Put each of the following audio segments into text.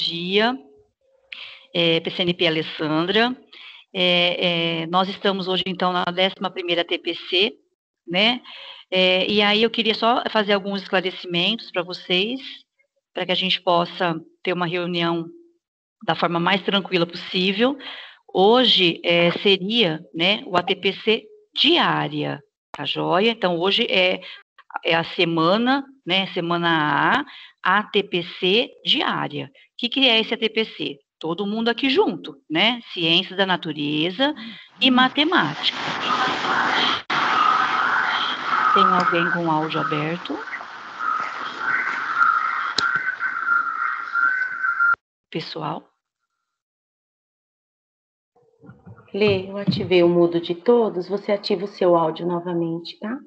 dia, PCNP Alessandra. Nós estamos hoje, então, na 11ª TPC, né? E aí eu queria só fazer alguns esclarecimentos para vocês, para que a gente possa ter uma reunião da forma mais tranquila possível. Hoje seria, né, o ATPC diária, tá joia? Então, hoje é a semana, né, semana A, ATPC diária. O que é esse ATPC? Todo mundo aqui junto, né? Ciências da natureza e matemática. Tem alguém com áudio aberto? Pessoal? Lê, eu ativei o mudo de todos, você ativa o seu áudio novamente, tá?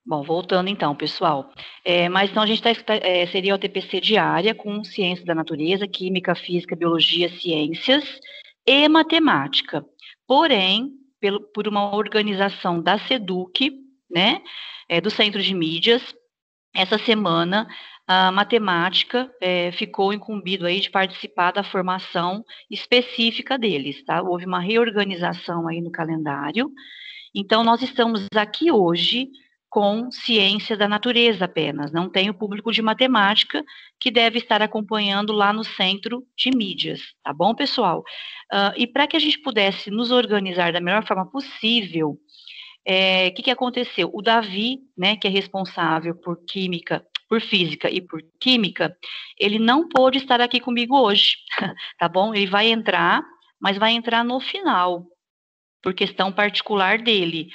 Bom, voltando então, pessoal. Mas então a gente seria o TPC diária com ciência da natureza, química, física, biologia, ciências e matemática. Porém, por uma organização da SEDUC, né, do Centro de Mídias, essa semana a matemática ficou incumbido aí de participar da formação específica deles, tá? Houve uma reorganização aí no calendário. Então, nós estamos aqui hoje com ciência da natureza apenas, não tem o público de matemática que deve estar acompanhando lá no centro de mídias, tá bom, pessoal? E para que a gente pudesse nos organizar da melhor forma possível, o que aconteceu? O Davi, né, que é responsável por química, por física e por química, ele não pôde estar aqui comigo hoje, tá bom? Ele vai entrar, mas vai entrar no final, por questão particular dele.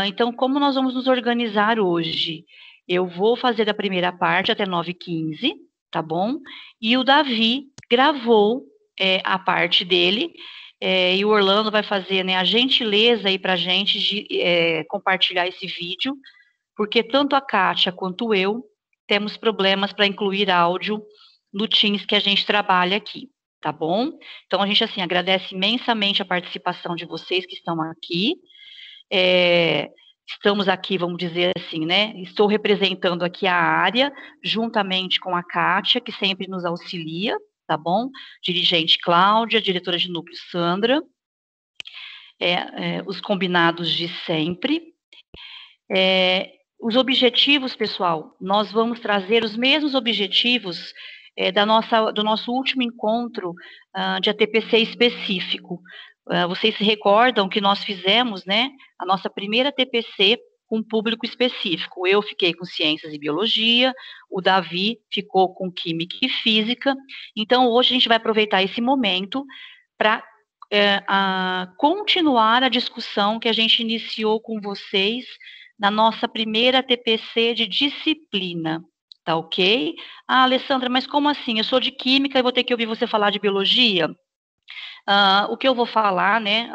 Então, como nós vamos nos organizar hoje? Eu vou fazer a primeira parte até 9h15, tá bom? E o Davi gravou a parte dele, e o Orlando vai fazer, né, a gentileza aí para a gente de compartilhar esse vídeo, porque tanto a Kátia quanto eu temos problemas para incluir áudio no Teams que a gente trabalha aqui, tá bom? Então, a gente, assim, agradece imensamente a participação de vocês que estão aqui. Estamos aqui, vamos dizer assim, né? Estou representando aqui a área, juntamente com a Kátia, que sempre nos auxilia, tá bom? Dirigente Cláudia, diretora de núcleo Sandra, os combinados de sempre. Os objetivos, pessoal, nós vamos trazer os mesmos objetivos do nosso último encontro de ATPC específico. Vocês se recordam que nós fizemos, né, a nossa primeira TPC com público específico. Eu fiquei com ciências e biologia, o Davi ficou com química e física. Então, hoje a gente vai aproveitar esse momento para continuar a discussão que a gente iniciou com vocês na nossa primeira TPC de disciplina, tá ok? Alessandra, mas como assim? Eu sou de química e vou ter que ouvir você falar de biologia? O que eu vou falar, né,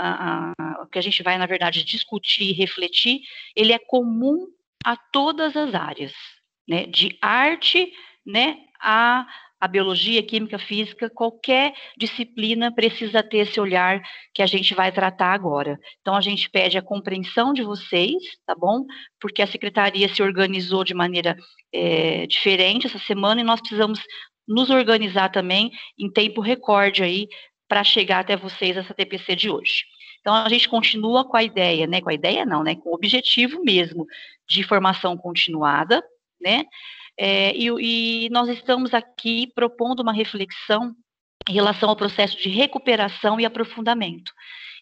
o que a gente vai, na verdade, discutir e refletir, ele é comum a todas as áreas, né, de arte, né, a biologia, química, física, qualquer disciplina precisa ter esse olhar que a gente vai tratar agora. Então, a gente pede a compreensão de vocês, tá bom? Porque a secretaria se organizou de maneira diferente essa semana e nós precisamos nos organizar também em tempo recorde aí para chegar até vocês essa TPC de hoje. Então, a gente continua com a ideia, né? Com a ideia não, né? Com o objetivo mesmo de formação continuada, né? E nós estamos aqui propondo uma reflexão em relação ao processo de recuperação e aprofundamento,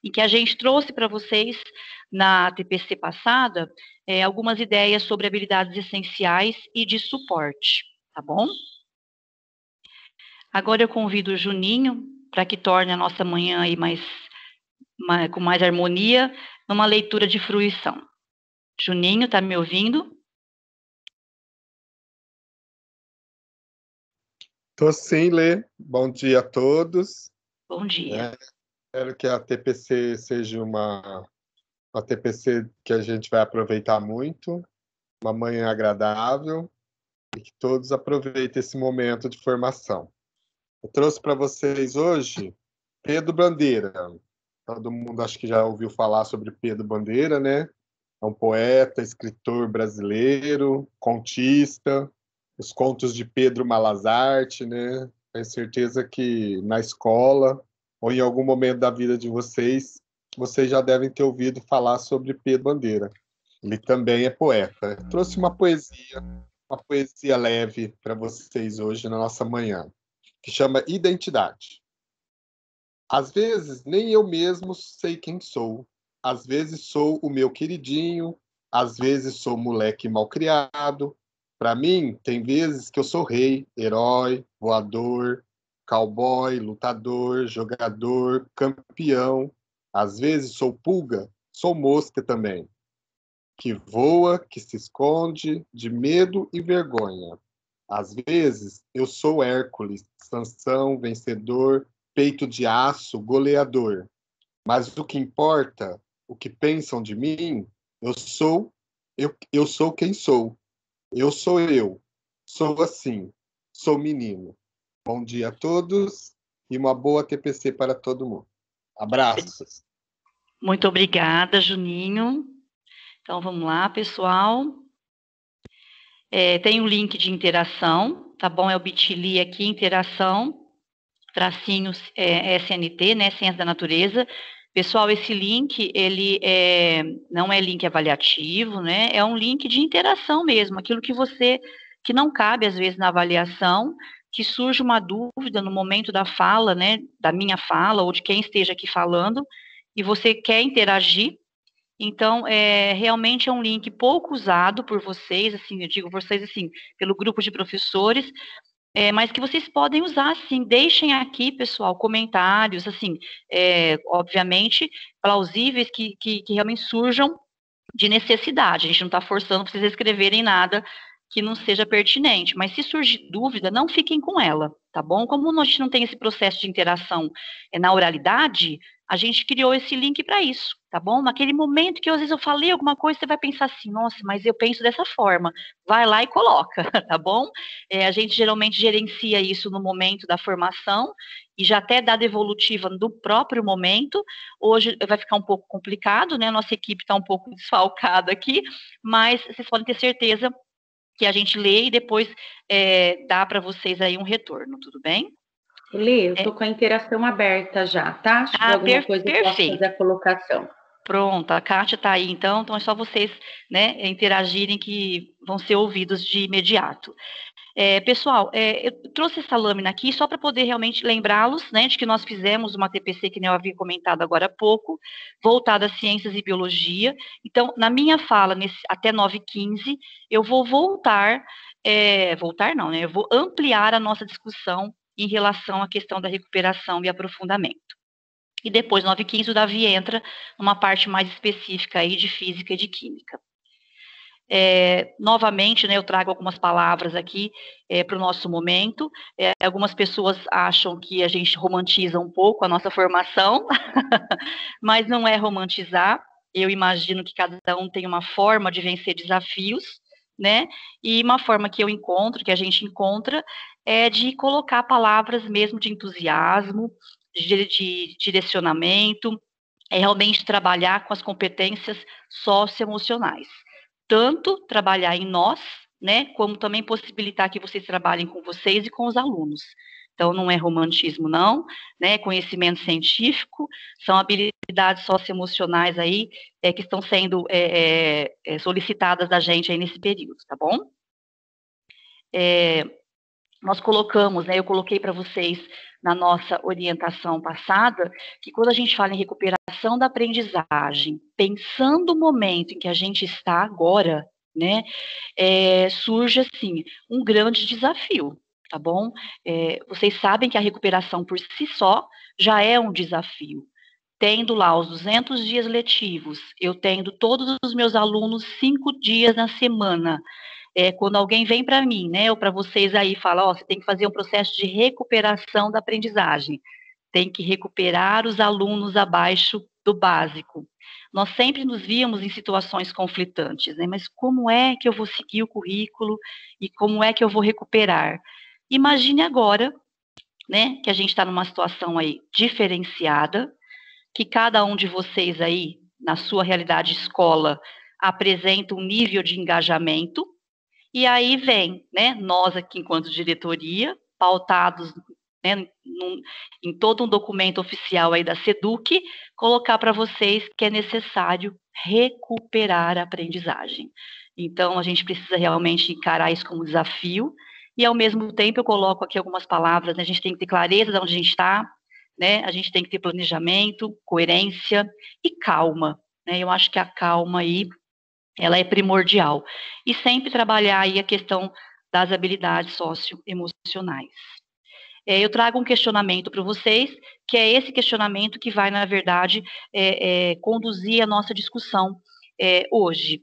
em que a gente trouxe para vocês, na TPC passada, algumas ideias sobre habilidades essenciais e de suporte, tá bom? Agora eu convido o Juninho para que torne a nossa manhã aí com mais harmonia, numa leitura de fruição. Juninho, está me ouvindo? Estou sim, Lê. Bom dia a todos. Bom dia. Espero que a TPC seja uma TPC que a gente vai aproveitar muito, uma manhã agradável, e que todos aproveitem esse momento de formação. Eu trouxe para vocês hoje Pedro Bandeira. Todo mundo acho que já ouviu falar sobre Pedro Bandeira, né? É um poeta, escritor brasileiro, contista, os contos de Pedro Malazarte, né? Tenho certeza que na escola ou em algum momento da vida de vocês já devem ter ouvido falar sobre Pedro Bandeira. Ele também é poeta. Eu trouxe uma poesia leve para vocês hoje na nossa manhã, que chama Identidade. Às vezes nem eu mesmo sei quem sou. Às vezes sou o meu queridinho, às vezes sou moleque malcriado. Para mim, tem vezes que eu sou rei, herói, voador, cowboy, lutador, jogador, campeão. Às vezes sou pulga, sou mosca também, que voa, que se esconde de medo e vergonha. Às vezes eu sou Hércules, Sansão, vencedor, peito de aço, goleador. Mas o que importa, o que pensam de mim, eu sou quem sou. Eu sou eu. Sou assim. Sou menino. Bom dia a todos e uma boa TPC para todo mundo. Abraços. Muito obrigada, Juninho. Então, vamos lá, pessoal. Tem o link de interação, tá bom? É o bit.ly aqui, interação, tracinho SNT, né? Ciência da Natureza. Pessoal, esse link, ele não é link avaliativo, né? É um link de interação mesmo, aquilo que não cabe, às vezes, na avaliação, que surge uma dúvida no momento da fala, né? Da minha fala, ou de quem esteja aqui falando, e você quer interagir. Então, realmente é um link pouco usado por vocês, assim, eu digo vocês, assim, pelo grupo de professores, mas que vocês podem usar, sim. Deixem aqui, pessoal, comentários, assim, obviamente, plausíveis que realmente surjam de necessidade. A gente não está forçando para vocês escreverem nada que não seja pertinente, mas se surgir dúvida, não fiquem com ela, tá bom? Como a gente não tem esse processo de interação na oralidade, a gente criou esse link para isso, tá bom? Naquele momento que às vezes eu falei alguma coisa, você vai pensar assim, nossa, mas eu penso dessa forma. Vai lá e coloca, tá bom? A gente geralmente gerencia isso no momento da formação e já até dá devolutiva do próprio momento. Hoje vai ficar um pouco complicado, né? Nossa equipe está um pouco desfalcada aqui, mas vocês podem ter certeza que a gente lê e depois dá para vocês aí um retorno, tudo bem? Lê, eu estou com a interação aberta já, tá? Se tiver alguma coisa, eu posso fazer a colocação. Pronto, a Kátia está aí, então é só vocês, né, interagirem que vão ser ouvidos de imediato. Pessoal, eu trouxe essa lâmina aqui só para poder realmente lembrá-los, né, de que nós fizemos uma TPC, que nem eu havia comentado agora há pouco, voltada a ciências e biologia. Então, na minha fala, até 9h15, eu vou voltar não, né, eu vou ampliar a nossa discussão em relação à questão da recuperação e aprofundamento. E depois, 9h15, o Davi entra numa parte mais específica aí de física e de química. Novamente, né, eu trago algumas palavras aqui para o nosso momento. Algumas pessoas acham que a gente romantiza um pouco a nossa formação, mas não é romantizar. Eu imagino que cada um tem uma forma de vencer desafios, né? E uma forma que eu encontro, que a gente encontra, é de colocar palavras mesmo de entusiasmo, de direcionamento, realmente trabalhar com as competências socioemocionais. Tanto trabalhar em nós, né, como também possibilitar que vocês trabalhem com vocês e com os alunos. Então, não é romantismo, não, né, conhecimento científico, são habilidades socioemocionais aí que estão sendo solicitadas da gente aí nesse período, tá bom? Nós colocamos, né, eu coloquei para vocês na nossa orientação passada, que quando a gente fala em recuperação da aprendizagem, pensando o momento em que a gente está agora, né, surge, assim, um grande desafio, tá bom? Vocês sabem que a recuperação por si só já é um desafio. Tendo lá os 200 dias letivos, eu tendo todos os meus alunos 5 dias na semana, quando alguém vem para mim, né, ou para vocês aí, fala, você tem que fazer um processo de recuperação da aprendizagem, tem que recuperar os alunos abaixo do básico. Nós sempre nos víamos em situações conflitantes, né, mas como é que eu vou seguir o currículo e como é que eu vou recuperar? Imagine agora, né, que a gente está numa situação aí diferenciada, que cada um de vocês aí, na sua realidade escola, apresenta um nível de engajamento, e aí vem, né, nós aqui enquanto diretoria, pautados, né, em todo um documento oficial aí da SEDUC, colocar para vocês que é necessário recuperar a aprendizagem. Então, a gente precisa realmente encarar isso como desafio, e ao mesmo tempo eu coloco aqui algumas palavras, né, a gente tem que ter clareza de onde a gente está, né, a gente tem que ter planejamento, coerência e calma, né, eu acho que a calma aí, ela é primordial. E sempre trabalhar aí a questão das habilidades socioemocionais. Eu trago um questionamento para vocês, que é esse questionamento que vai, na verdade, conduzir a nossa discussão hoje.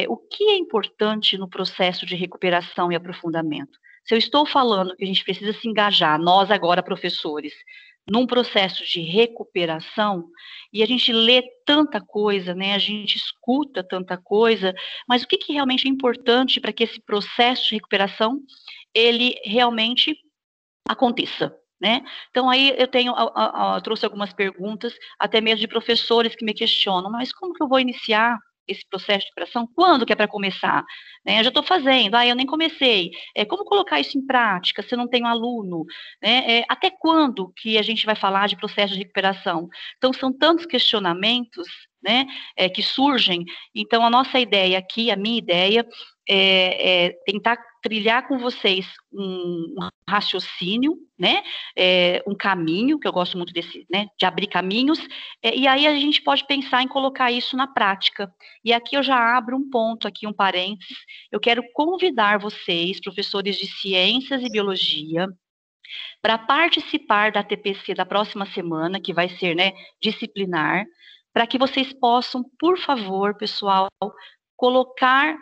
O que é importante no processo de recuperação e aprofundamento? Se eu estou falando que a gente precisa se engajar, nós agora, professores, num processo de recuperação, e a gente lê tanta coisa, né? A gente escuta tanta coisa, mas o que realmente é importante para que esse processo de recuperação ele realmente aconteça, né? Então aí eu trouxe algumas perguntas, até mesmo de professores que me questionam, mas como que eu vou iniciar esse processo de recuperação? Quando que é para começar? Né? Eu já estou fazendo, eu nem comecei. Como colocar isso em prática se eu não tenho aluno? Né? Até quando que a gente vai falar de processo de recuperação? Então são tantos questionamentos, né, que surgem. Então a nossa ideia aqui, a minha ideia, é tentar trilhar com vocês um raciocínio, né, um caminho, que eu gosto muito desse, né, de abrir caminhos, e aí a gente pode pensar em colocar isso na prática. E aqui eu já abro um ponto, aqui um parênteses, eu quero convidar vocês, professores de ciências e biologia, para participar da TPC da próxima semana, que vai ser, né, disciplinar, para que vocês possam, por favor, pessoal, colocar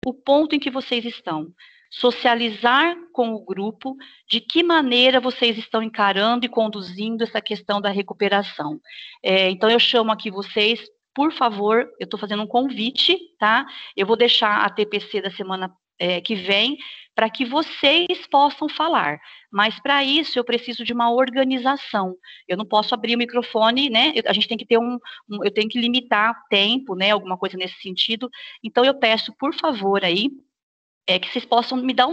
o ponto em que vocês estão, socializar com o grupo de que maneira vocês estão encarando e conduzindo essa questão da recuperação. Então, eu chamo aqui vocês, por favor, eu estou fazendo um convite, tá? Eu vou deixar a TPC da semana que vem para que vocês possam falar. Mas, para isso, eu preciso de uma organização. Eu não posso abrir o microfone, né? A gente tem que ter eu tenho que limitar tempo, né? Alguma coisa nesse sentido. Então, eu peço, por favor, aí, que vocês possam me dar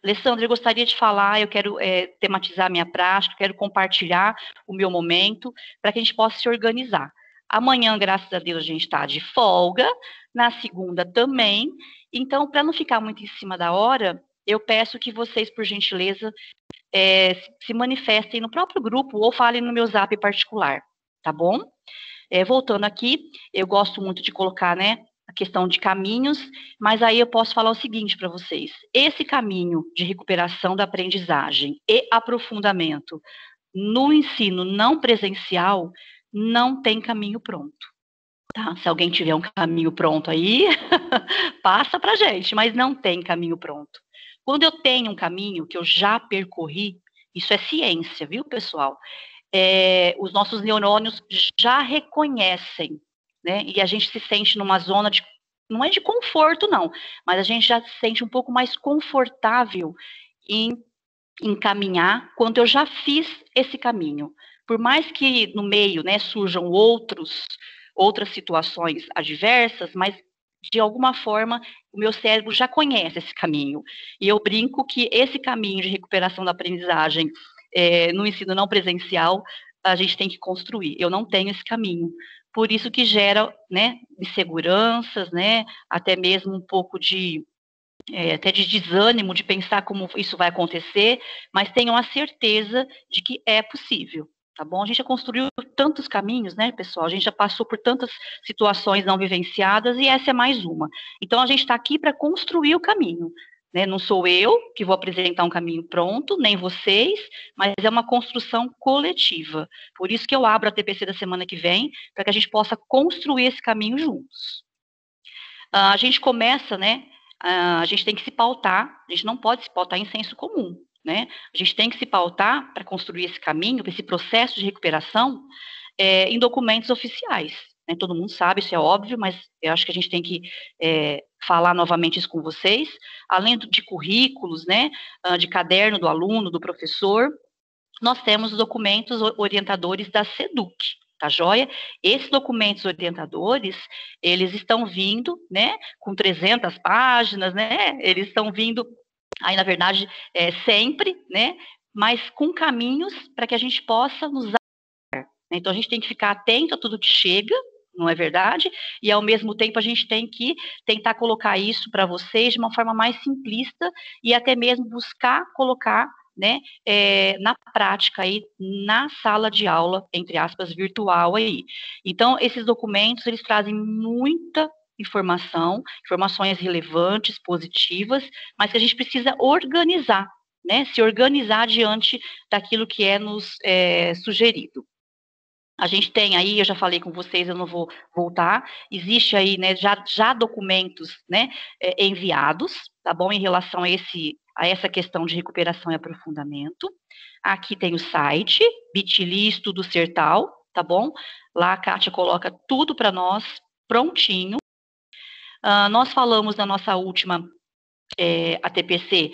Alessandra, eu gostaria de falar, eu quero tematizar a minha prática, quero compartilhar o meu momento, para que a gente possa se organizar. Amanhã, graças a Deus, a gente está de folga, na segunda também. Então, para não ficar muito em cima da hora, eu peço que vocês, por gentileza, se manifestem no próprio grupo ou falem no meu zap particular, tá bom? Voltando aqui, eu gosto muito de colocar, né, a questão de caminhos, mas aí eu posso falar o seguinte para vocês: esse caminho de recuperação da aprendizagem e aprofundamento no ensino não presencial não tem caminho pronto. Tá? Se alguém tiver um caminho pronto aí, passa para a gente, mas não tem caminho pronto. Quando eu tenho um caminho que eu já percorri, isso é ciência, viu, pessoal? Os nossos neurônios já reconhecem, né? E a gente se sente numa zona de, não é de conforto, não, mas a gente já se sente um pouco mais confortável em caminhar quando eu já fiz esse caminho. Por mais que no meio, né, surjam outras situações adversas, mas de alguma forma o meu cérebro já conhece esse caminho. E eu brinco que esse caminho de recuperação da aprendizagem no ensino não presencial, a gente tem que construir. Eu não tenho esse caminho. Por isso que gera, né, inseguranças, né, até mesmo um pouco até de desânimo de pensar como isso vai acontecer, mas tenham a certeza de que é possível, tá bom? A gente já construiu tantos caminhos, né, pessoal? A gente já passou por tantas situações não vivenciadas e essa é mais uma. Então, a gente está aqui para construir o caminho, né? Não sou eu que vou apresentar um caminho pronto, nem vocês, mas é uma construção coletiva. Por isso que eu abro a TPC da semana que vem, para que a gente possa construir esse caminho juntos. A gente começa, né? A gente tem que se pautar, a gente não pode se pautar em senso comum, né? A gente tem que se pautar para construir esse caminho, esse processo de recuperação, em documentos oficiais. Né? Todo mundo sabe, isso é óbvio, mas eu acho que a gente tem que falar novamente isso com vocês, além de currículos, né, de caderno do aluno, do professor, nós temos os documentos orientadores da SEDUC, tá joia? Esses documentos orientadores, eles estão vindo, né, com 300 páginas, né, eles estão vindo, aí na verdade, sempre, né, mas com caminhos para que a gente possa nos dar. Então a gente tem que ficar atento a tudo que chega, não é verdade? E ao mesmo tempo a gente tem que tentar colocar isso para vocês de uma forma mais simplista e até mesmo buscar colocar, né, na prática aí, na sala de aula, entre aspas, virtual aí. Então, esses documentos, eles trazem muita informações relevantes, positivas, mas que a gente precisa organizar, né, se organizar diante daquilo que é nos sugerido. A gente tem aí, eu já falei com vocês, eu não vou voltar, existe aí, né, já documentos, né, enviados, tá bom, em relação a essa questão de recuperação e aprofundamento. Aqui tem o site, bit.ly Estudo Sertal, tá bom? Lá a Kátia coloca tudo para nós, prontinho. Nós falamos na nossa última ATPC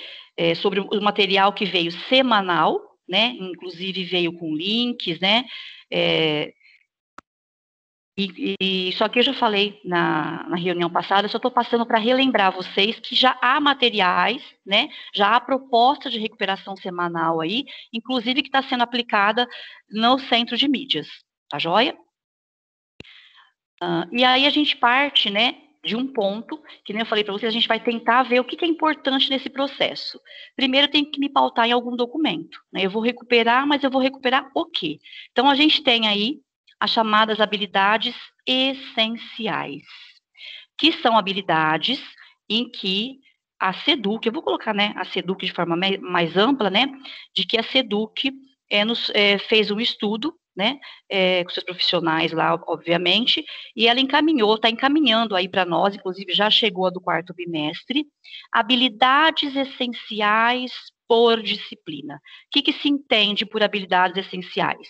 sobre o material que veio semanal, né, inclusive veio com links, né, só que eu já falei na reunião passada, eu só estou passando para relembrar vocês que já há materiais, né, já há proposta de recuperação semanal aí, inclusive que está sendo aplicada no centro de mídias, tá joia? E aí a gente parte, né, de um ponto, que nem eu falei para vocês, a gente vai tentar ver o que é importante nesse processo. Primeiro, tem que me pautar em algum documento, né? Eu vou recuperar, mas eu vou recuperar o quê? Então, a gente tem aí as chamadas habilidades essenciais, que são habilidades em que a SEDUC, eu vou colocar, né, a SEDUC de forma mais ampla, né, de que a SEDUC fez um estudo, né, com seus profissionais lá, obviamente, e ela está encaminhando aí para nós, inclusive já chegou a do 4º bimestre, habilidades essenciais por disciplina. O que se entende por habilidades essenciais?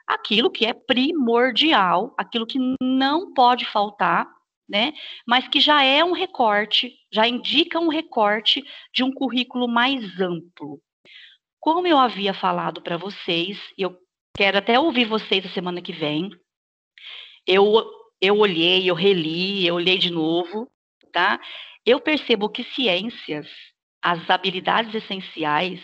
Aquilo que é primordial, aquilo que não pode faltar, né, mas que já é um recorte, já indica um recorte de um currículo mais amplo. Como eu havia falado para vocês, eu quero até ouvir vocês a semana que vem, eu olhei, eu reli, eu olhei de novo, tá? Eu percebo que ciências, as habilidades essenciais,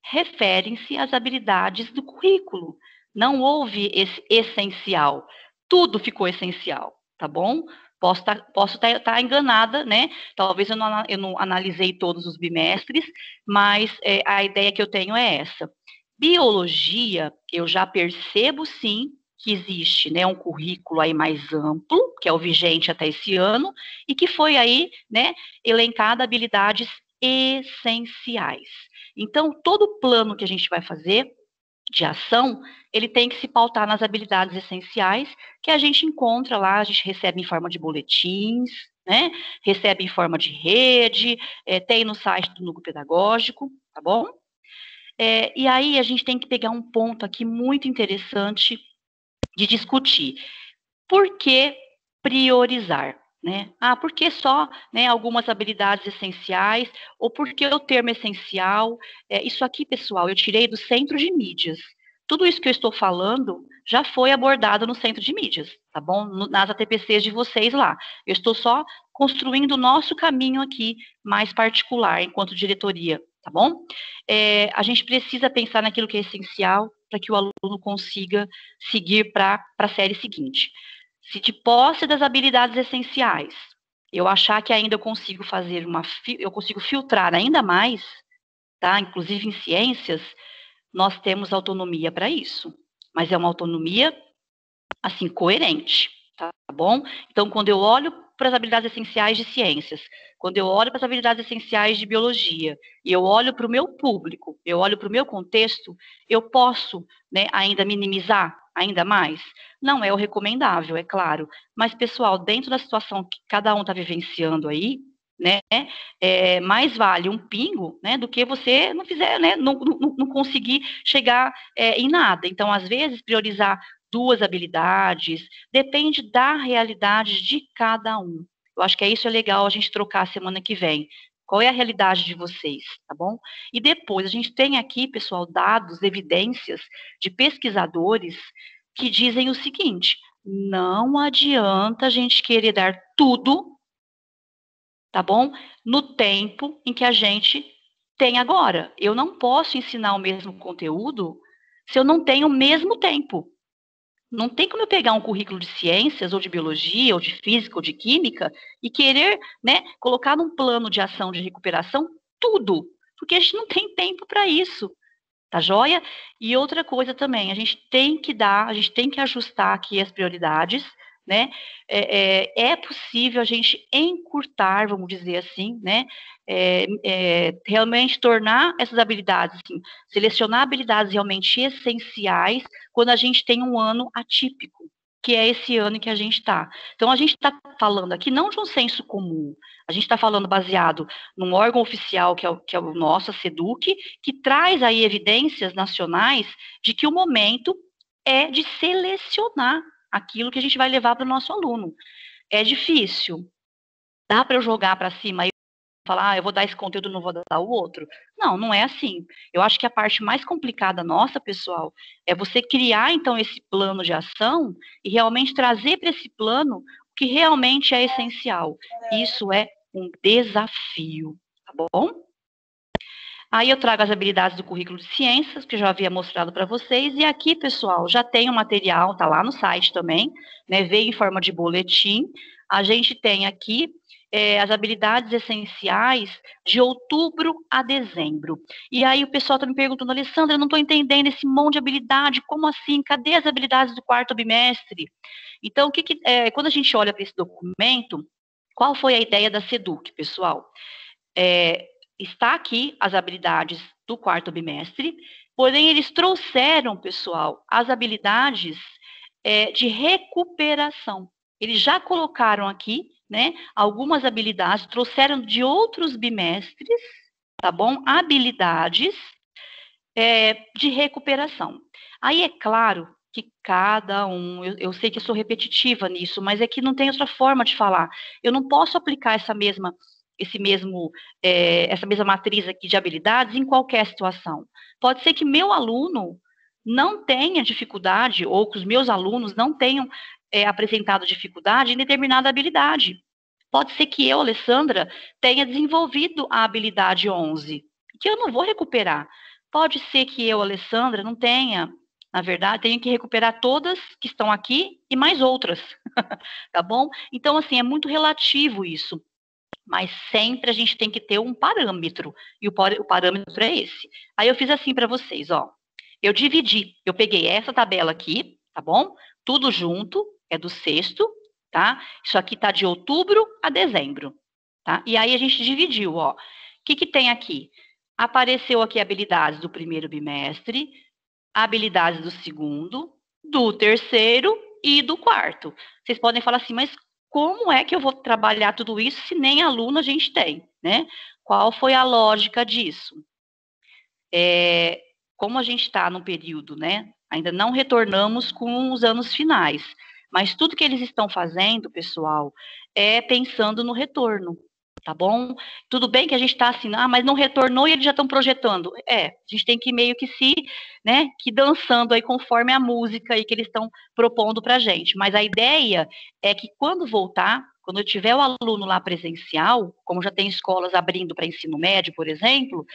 referem-se às habilidades do currículo. Não houve esse essencial. Tudo ficou essencial, tá bom? Posso estar enganada, né? Talvez eu não analisei todos os bimestres, mas a ideia que eu tenho é essa. Biologia, eu já percebo, sim, que existe, né, um currículo aí mais amplo, que é o vigente até esse ano, e que foi aí, né, elencada habilidades essenciais. Então, todo plano que a gente vai fazer de ação, ele tem que se pautar nas habilidades essenciais que a gente encontra lá, a gente recebe em forma de boletins, né, recebe em forma de rede, tem no site do Núcleo Pedagógico, tá bom? E aí a gente tem que pegar um ponto aqui muito interessante de discutir. Por que priorizar? Né? Por que só, né, algumas habilidades essenciais? Ou por que o termo essencial? Isso aqui, pessoal, eu tirei do centro de mídias. Tudo isso que eu estou falando já foi abordado no centro de mídias, tá bom? Nas ATPCs de vocês lá. Eu estou só construindo o nosso caminho aqui, mais particular, enquanto diretoria, tá bom? A gente precisa pensar naquilo que é essencial para que o aluno consiga seguir para a série seguinte. Se de posse das habilidades essenciais, eu achar que ainda eu consigo eu consigo filtrar ainda mais, tá? Inclusive em ciências, nós temos autonomia para isso, mas é uma autonomia, assim, coerente, tá bom? Então, quando eu olho para as habilidades essenciais de ciências, quando eu olho para as habilidades essenciais de biologia, e eu olho para o meu público, eu olho para o meu contexto, eu posso, né, ainda minimizar ainda mais? Não é o recomendável, é claro, mas, pessoal, dentro da situação que cada um está vivenciando aí, né, mais vale um pingo, né, do que você não fizer, né, não conseguir chegar em nada. Então, às vezes, priorizar 2 habilidades, depende da realidade de cada um. Eu acho que isso é legal a gente trocar a semana que vem. Qual é a realidade de vocês, tá bom? E depois, a gente tem aqui, pessoal, dados, evidências de pesquisadores que dizem o seguinte: não adianta a gente querer dar tudo, tá bom? No tempo em que a gente tem agora. Eu não posso ensinar o mesmo conteúdo se eu não tenho o mesmo tempo. Não tem como eu pegar um currículo de ciências, ou de biologia, ou de física, ou de química, e querer, né, colocar num plano de ação de recuperação tudo, porque a gente não tem tempo para isso. Tá joia? E outra coisa também, a gente tem que ajustar aqui as prioridades, né? É possível a gente encurtar, vamos dizer assim, né? Realmente tornar essas habilidades, assim, selecionar habilidades realmente essenciais quando a gente tem um ano atípico, que é esse ano em que a gente está. Então, a gente está falando aqui não de um senso comum, a gente está falando baseado num órgão oficial que é o nosso, a SEDUC, que traz aí evidências nacionais de que o momento é de selecionar aquilo que a gente vai levar para o nosso aluno. É difícil. Dá para eu jogar para cima e falar, eu vou dar esse conteúdo, não vou dar o outro? Não, não é assim. Eu acho que a parte mais complicada nossa, pessoal, é você criar, então, esse plano de ação e realmente trazer para esse plano o que realmente é essencial. Isso é um desafio, tá bom? Aí eu trago as habilidades do currículo de ciências, que eu já havia mostrado para vocês, e aqui, pessoal, já tem o material, tá lá no site também, né, veio em forma de boletim. A gente tem aqui as habilidades essenciais de outubro a dezembro. E aí o pessoal está me perguntando, Alessandra, eu não estou entendendo esse monte de habilidade, como assim? Cadê as habilidades do quarto bimestre? Então, quando a gente olha para esse documento, qual foi a ideia da SEDUC, pessoal? Está aqui as habilidades do quarto bimestre, porém eles trouxeram, pessoal, as habilidades de recuperação. Eles já colocaram aqui, né, algumas habilidades, trouxeram de outros bimestres, tá bom? Habilidades de recuperação. Aí é claro que cada um, eu sei que eu sou repetitiva nisso, mas é que não tem outra forma de falar. Eu não posso aplicar essa mesma matriz aqui de habilidades em qualquer situação. Pode ser que meu aluno não tenha dificuldade, ou que os meus alunos não tenham apresentado dificuldade em determinada habilidade. Pode ser que eu, Alessandra, tenha desenvolvido a habilidade 11, que eu não vou recuperar. Pode ser que eu, Alessandra, não tenha, na verdade, tenho que recuperar todas que estão aqui e mais outras, tá bom? Então, assim, é muito relativo isso, mas sempre a gente tem que ter um parâmetro, e o parâmetro é esse. Aí eu fiz assim para vocês, ó, eu peguei essa tabela aqui, tá bom? Tudo junto, é do sexto, tá? Isso aqui tá de outubro a dezembro, tá? E aí a gente dividiu, ó. O que tem aqui? Apareceu aqui habilidades do primeiro bimestre, habilidades do segundo, do terceiro e do quarto. Vocês podem falar assim, mas como é que eu vou trabalhar tudo isso se nem aluno a gente tem, né? Qual foi a lógica disso? Como a gente está num período, né? Ainda não retornamos com os anos finais, mas tudo que eles estão fazendo, pessoal, é pensando no retorno, tá bom? Tudo bem que a gente está assim, mas não retornou e eles já estão projetando. A gente tem que meio que né, que dançando aí conforme a música aí que eles estão propondo para a gente. Mas a ideia é que quando voltar, quando eu tiver o aluno lá presencial, como já tem escolas abrindo para ensino médio, por exemplo,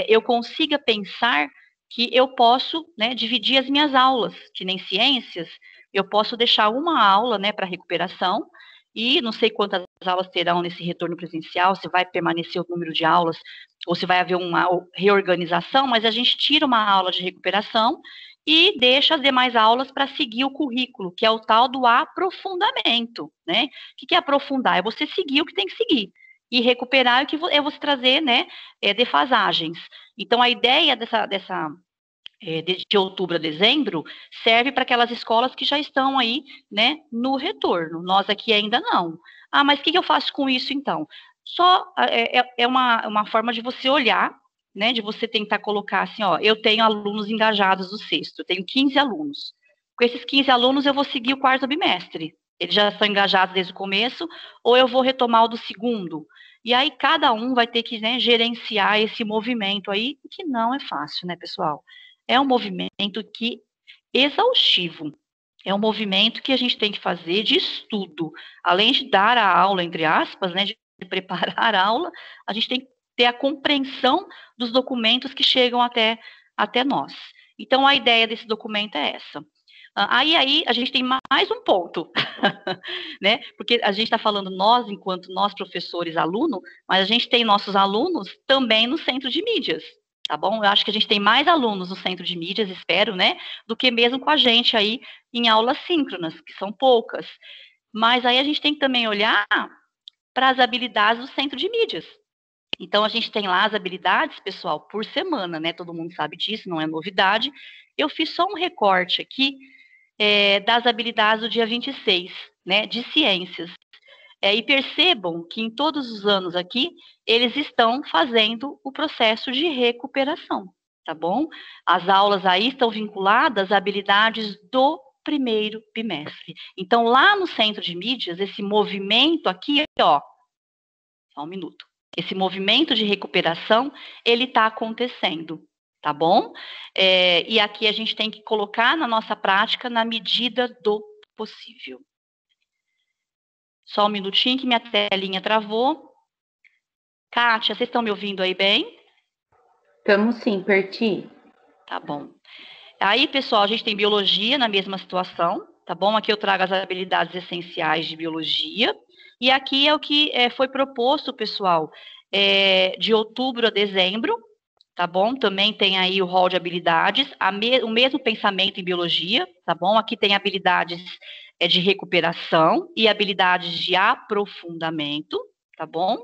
eu consiga pensar que eu posso, né, dividir as minhas aulas, que nem ciências, eu posso deixar uma aula, né, para recuperação, e não sei quantas aulas terão nesse retorno presencial, se vai permanecer o número de aulas, ou se vai haver uma reorganização, mas a gente tira uma aula de recuperação e deixa as demais aulas para seguir o currículo, que é o tal do aprofundamento, né? O que é aprofundar? É você seguir o que tem que seguir. E recuperar é você trazer, né, defasagens. Então, a ideia de outubro a dezembro, serve para aquelas escolas que já estão aí, né, no retorno. Nós aqui ainda não. Mas o que eu faço com isso, então? Só é uma forma de você olhar, né, de você tentar colocar assim, ó, eu tenho alunos engajados do sexto, eu tenho 15 alunos. Com esses 15 alunos, eu vou seguir o quarto bimestre. Eles já estão engajados desde o começo, ou eu vou retomar o do segundo. E aí, cada um vai ter que, né, gerenciar esse movimento aí, que não é fácil, né, pessoal? É um movimento exaustivo. É um movimento que a gente tem que fazer de estudo. Além de dar a aula, entre aspas, né, de preparar a aula, a gente tem que ter a compreensão dos documentos que chegam até nós. Então, a ideia desse documento é essa. Aí a gente tem mais um ponto, né? Porque a gente está falando nós, enquanto nós professores, aluno, mas a gente tem nossos alunos também no centro de mídias, tá bom? Eu acho que a gente tem mais alunos no centro de mídias, espero, né? Do que mesmo com a gente aí em aulas síncronas, que são poucas. Mas aí a gente tem que também olhar para as habilidades do centro de mídias. Então, a gente tem lá as habilidades, pessoal, por semana, né? Todo mundo sabe disso, não é novidade. Eu fiz só um recorte aqui das habilidades do dia 26, né? De ciências. E percebam que em todos os anos aqui, eles estão fazendo o processo de recuperação, tá bom? As aulas aí estão vinculadas a habilidades do primeiro bimestre. Então, lá no centro de mídias, esse movimento aqui, ó, só um minuto. Esse movimento de recuperação, ele está acontecendo, tá bom? E aqui a gente tem que colocar na nossa prática na medida do possível. Só um minutinho que minha telinha travou. Kátia, vocês estão me ouvindo aí bem? Estamos sim, Perti. Tá bom. Aí, pessoal, a gente tem biologia na mesma situação, tá bom? Aqui eu trago as habilidades essenciais de biologia. E aqui é o que foi proposto, pessoal, de outubro a dezembro, tá bom? Também tem aí o rol de habilidades, o mesmo pensamento em biologia, tá bom? Aqui tem habilidades de recuperação e habilidades de aprofundamento, tá bom?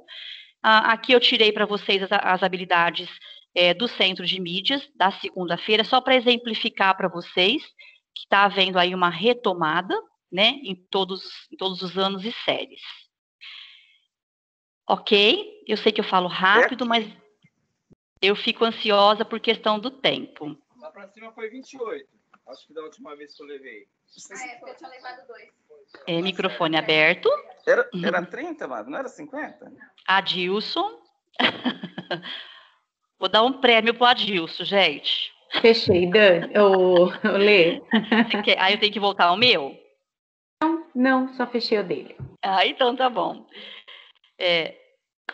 Aqui eu tirei para vocês as habilidades do centro de mídias da segunda-feira, só para exemplificar para vocês que está havendo aí uma retomada, né, em todos os anos e séries. Ok? Eu sei que eu falo rápido, mas eu fico ansiosa por questão do tempo. Lá pra cima foi 28. Acho que da última vez que eu levei. Porque eu tinha levado 2. Microfone aberto. Era 30, mano? Não era 50? Adilson. Vou dar um prêmio pro Adilson, gente. Fechei, Dani. Lê. Aí eu tenho que voltar ao meu? Não, só fechei o dele. Então tá bom.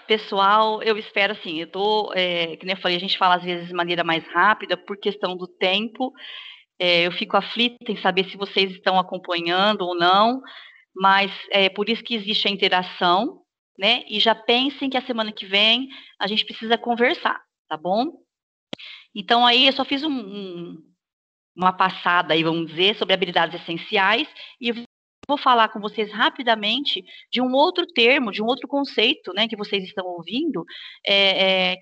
Pessoal, eu espero assim, que nem eu falei, a gente fala às vezes de maneira mais rápida, por questão do tempo, eu fico aflita em saber se vocês estão acompanhando ou não, mas é por isso que existe a interação, né, e já pensem que a semana que vem a gente precisa conversar, tá bom? Então aí eu só fiz uma passada aí, vamos dizer, sobre habilidades essenciais, e eu vou falar com vocês rapidamente de um outro termo, de um outro conceito, né, que vocês estão ouvindo,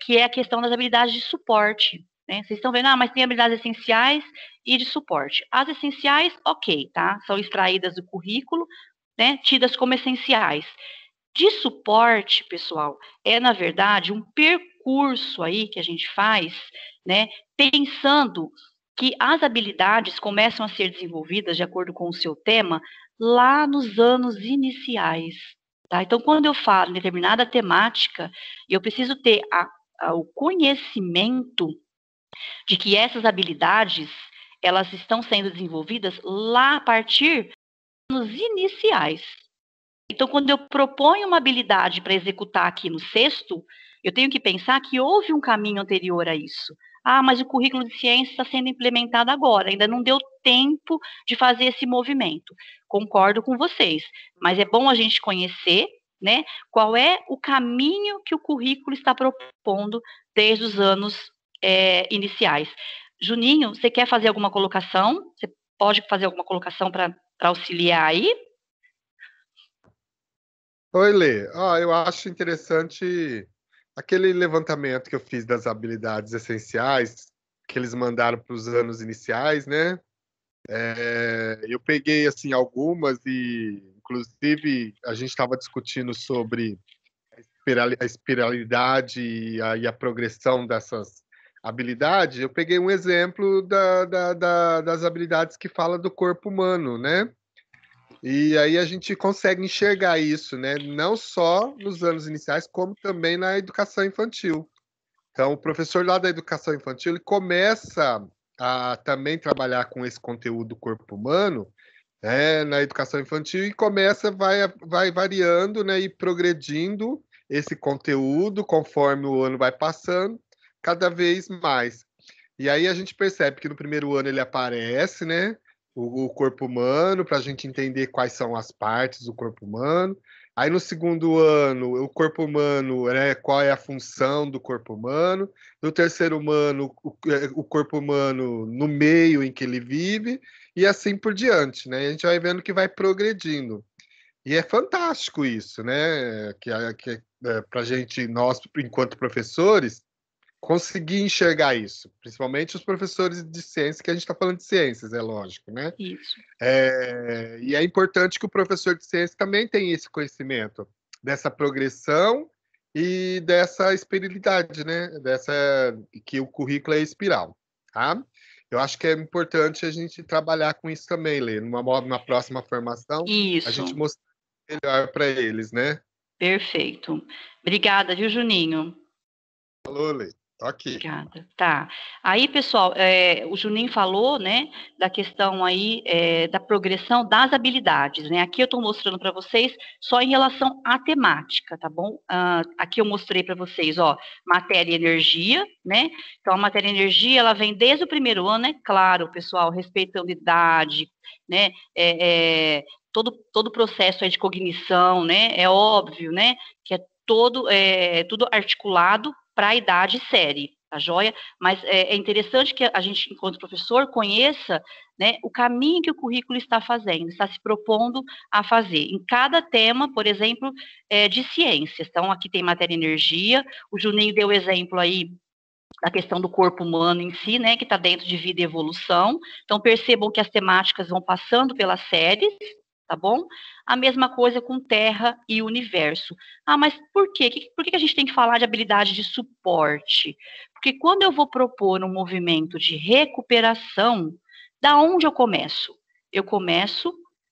que é a questão das habilidades de suporte, né? Vocês estão vendo, mas tem habilidades essenciais e de suporte. As essenciais, ok, tá? São extraídas do currículo, né, tidas como essenciais. De suporte, pessoal, na verdade, um percurso aí que a gente faz, né, pensando que as habilidades começam a ser desenvolvidas de acordo com o seu tema lá nos anos iniciais, tá? Então, quando eu falo em determinada temática, eu preciso ter o conhecimento de que essas habilidades, elas estão sendo desenvolvidas lá a partir dos iniciais. Então, quando eu proponho uma habilidade para executar aqui no sexto, eu tenho que pensar que houve um caminho anterior a isso. Mas o currículo de ciência está sendo implementado agora, ainda não deu tempo de fazer esse movimento. Concordo com vocês, mas é bom a gente conhecer, né, qual é o caminho que o currículo está propondo desde os anos iniciais. Juninho, você quer fazer alguma colocação? Você pode fazer alguma colocação para auxiliar aí? Oi, Lê. Eu acho interessante aquele levantamento que eu fiz das habilidades essenciais que eles mandaram para os anos iniciais, né? Eu peguei assim algumas e, inclusive, a gente estava discutindo sobre a espiralidade e a progressão dessas habilidades. Eu peguei um exemplo das habilidades que fala do corpo humano, né? E aí a gente consegue enxergar isso, né? Não só nos anos iniciais, como também na educação infantil. Então, o professor lá da educação infantil, ele começa a também trabalhar com esse conteúdo do corpo humano na educação infantil e vai variando, né, e progredindo esse conteúdo conforme o ano vai passando, cada vez mais. E aí a gente percebe que no primeiro ano ele aparece, né, o corpo humano, para a gente entender quais são as partes do corpo humano. Aí no segundo ano, o corpo humano, né, qual é a função do corpo humano. No terceiro ano, o corpo humano no meio em que ele vive, e assim por diante, né? A gente vai vendo que vai progredindo. E é fantástico isso, né? Para a gente, nós, enquanto professores, conseguir enxergar isso, principalmente os professores de ciência, que a gente está falando de ciências, é lógico, né? Isso. E é importante que o professor de ciência também tenha esse conhecimento dessa progressão e dessa espiralidade, né? Que o currículo é espiral, tá? Eu acho que é importante a gente trabalhar com isso também, Lê, numa próxima formação, a gente Isso. mostrar melhor para eles, né? Perfeito. Obrigada, viu, Juninho? Falou, Lê. Tô aqui. Obrigada. Tá. Aí, pessoal, o Juninho falou, né, da questão aí da progressão das habilidades, né? Aqui eu estou mostrando para vocês só em relação à temática, tá bom? Aqui eu mostrei para vocês, ó, matéria e energia, né? Então, a matéria e energia, ela vem desde o primeiro ano, é claro, pessoal, respeitando idade, né? Todo o processo aí de cognição, né? É óbvio, né? Que é tudo articulado para a idade e série, tá joia? Mas é interessante que a gente, enquanto professor, conheça, né, o caminho que o currículo está fazendo, está se propondo a fazer. Em cada tema, por exemplo, de ciências. Então, aqui tem matéria e energia, o Juninho deu exemplo aí da questão do corpo humano em si, né, que está dentro de vida e evolução. Então, percebam que as temáticas vão passando pelas séries, tá bom? A mesma coisa com Terra e Universo. Ah, mas por quê? Por que a gente tem que falar de habilidade de suporte? Porque quando eu vou propor um movimento de recuperação, da onde eu começo? Eu começo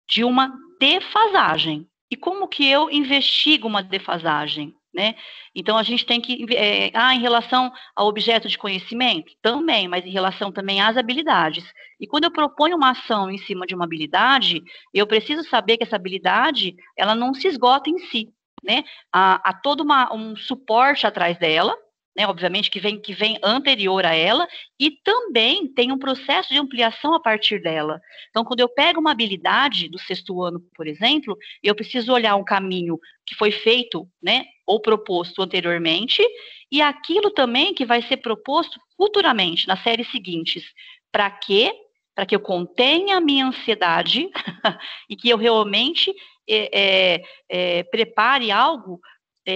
de uma defasagem. E como que eu investigo uma defasagem? Né? Então, a gente tem que... em relação ao objeto de conhecimento? Também, mas em relação também às habilidades. E quando eu proponho uma ação em cima de uma habilidade, eu preciso saber que essa habilidade, ela não se esgota em si, né? Há todo um suporte atrás dela, né? Obviamente que vem anterior a ela, e também tem um processo de ampliação a partir dela. Então, quando eu pego uma habilidade do sexto ano, por exemplo, eu preciso olhar um caminho que foi feito, né, ou proposto anteriormente, e aquilo também que vai ser proposto futuramente, nas séries seguintes. Para quê? Para que eu contenha a minha ansiedade e que eu realmente prepare algo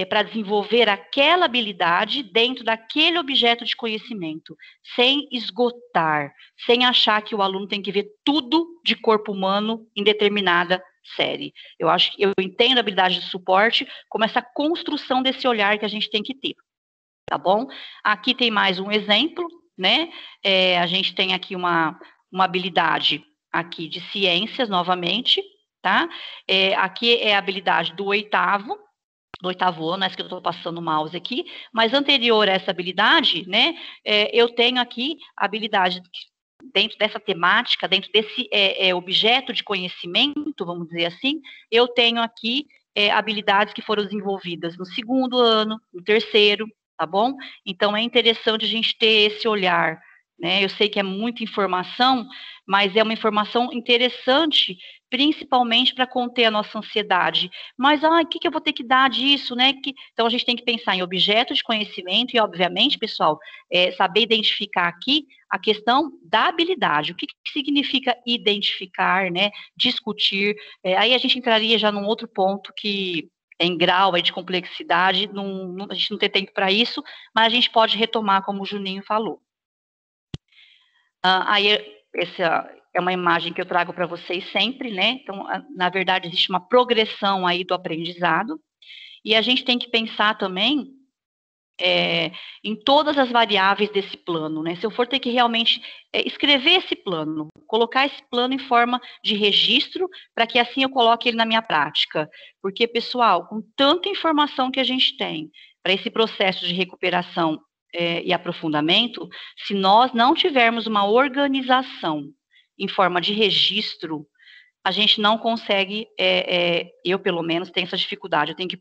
para desenvolver aquela habilidade dentro daquele objeto de conhecimento, sem esgotar, sem achar que o aluno tem que ver tudo de corpo humano em determinada série. Eu acho que eu entendo a habilidade de suporte como essa construção desse olhar que a gente tem que ter, tá bom? Aqui tem mais um exemplo, né? A gente tem aqui uma habilidade aqui de ciências, novamente, tá? Aqui é a habilidade do oitavo ano, essa que eu estou passando o mouse aqui, mas anterior a essa habilidade, né, eu tenho aqui a habilidade dentro dessa temática, dentro desse objeto de conhecimento, vamos dizer assim, eu tenho aqui habilidades que foram desenvolvidas no segundo ano, no terceiro, tá bom? Então, é interessante a gente ter esse olhar, né? Eu sei que é muita informação, mas é uma informação interessante, principalmente para conter a nossa ansiedade. Mas, o que eu vou ter que dar disso, né? Então, a gente tem que pensar em objetos de conhecimento e, obviamente, pessoal, saber identificar aqui a questão da habilidade. O que significa identificar, né? Discutir. Aí a gente entraria já num outro ponto que em grau de complexidade, a gente não tem tempo para isso, mas a gente pode retomar, como o Juninho falou. Aí, essa é uma imagem que eu trago para vocês sempre, né? Então, na verdade, existe uma progressão aí do aprendizado, e a gente tem que pensar também em todas as variáveis desse plano, né? Se eu for ter que realmente escrever esse plano, colocar esse plano em forma de registro, para que assim eu coloque ele na minha prática. Porque, pessoal, com tanta informação que a gente tem para esse processo de recuperação e aprofundamento, se nós não tivermos uma organização em forma de registro, a gente não consegue, eu pelo menos tenho essa dificuldade, eu tenho que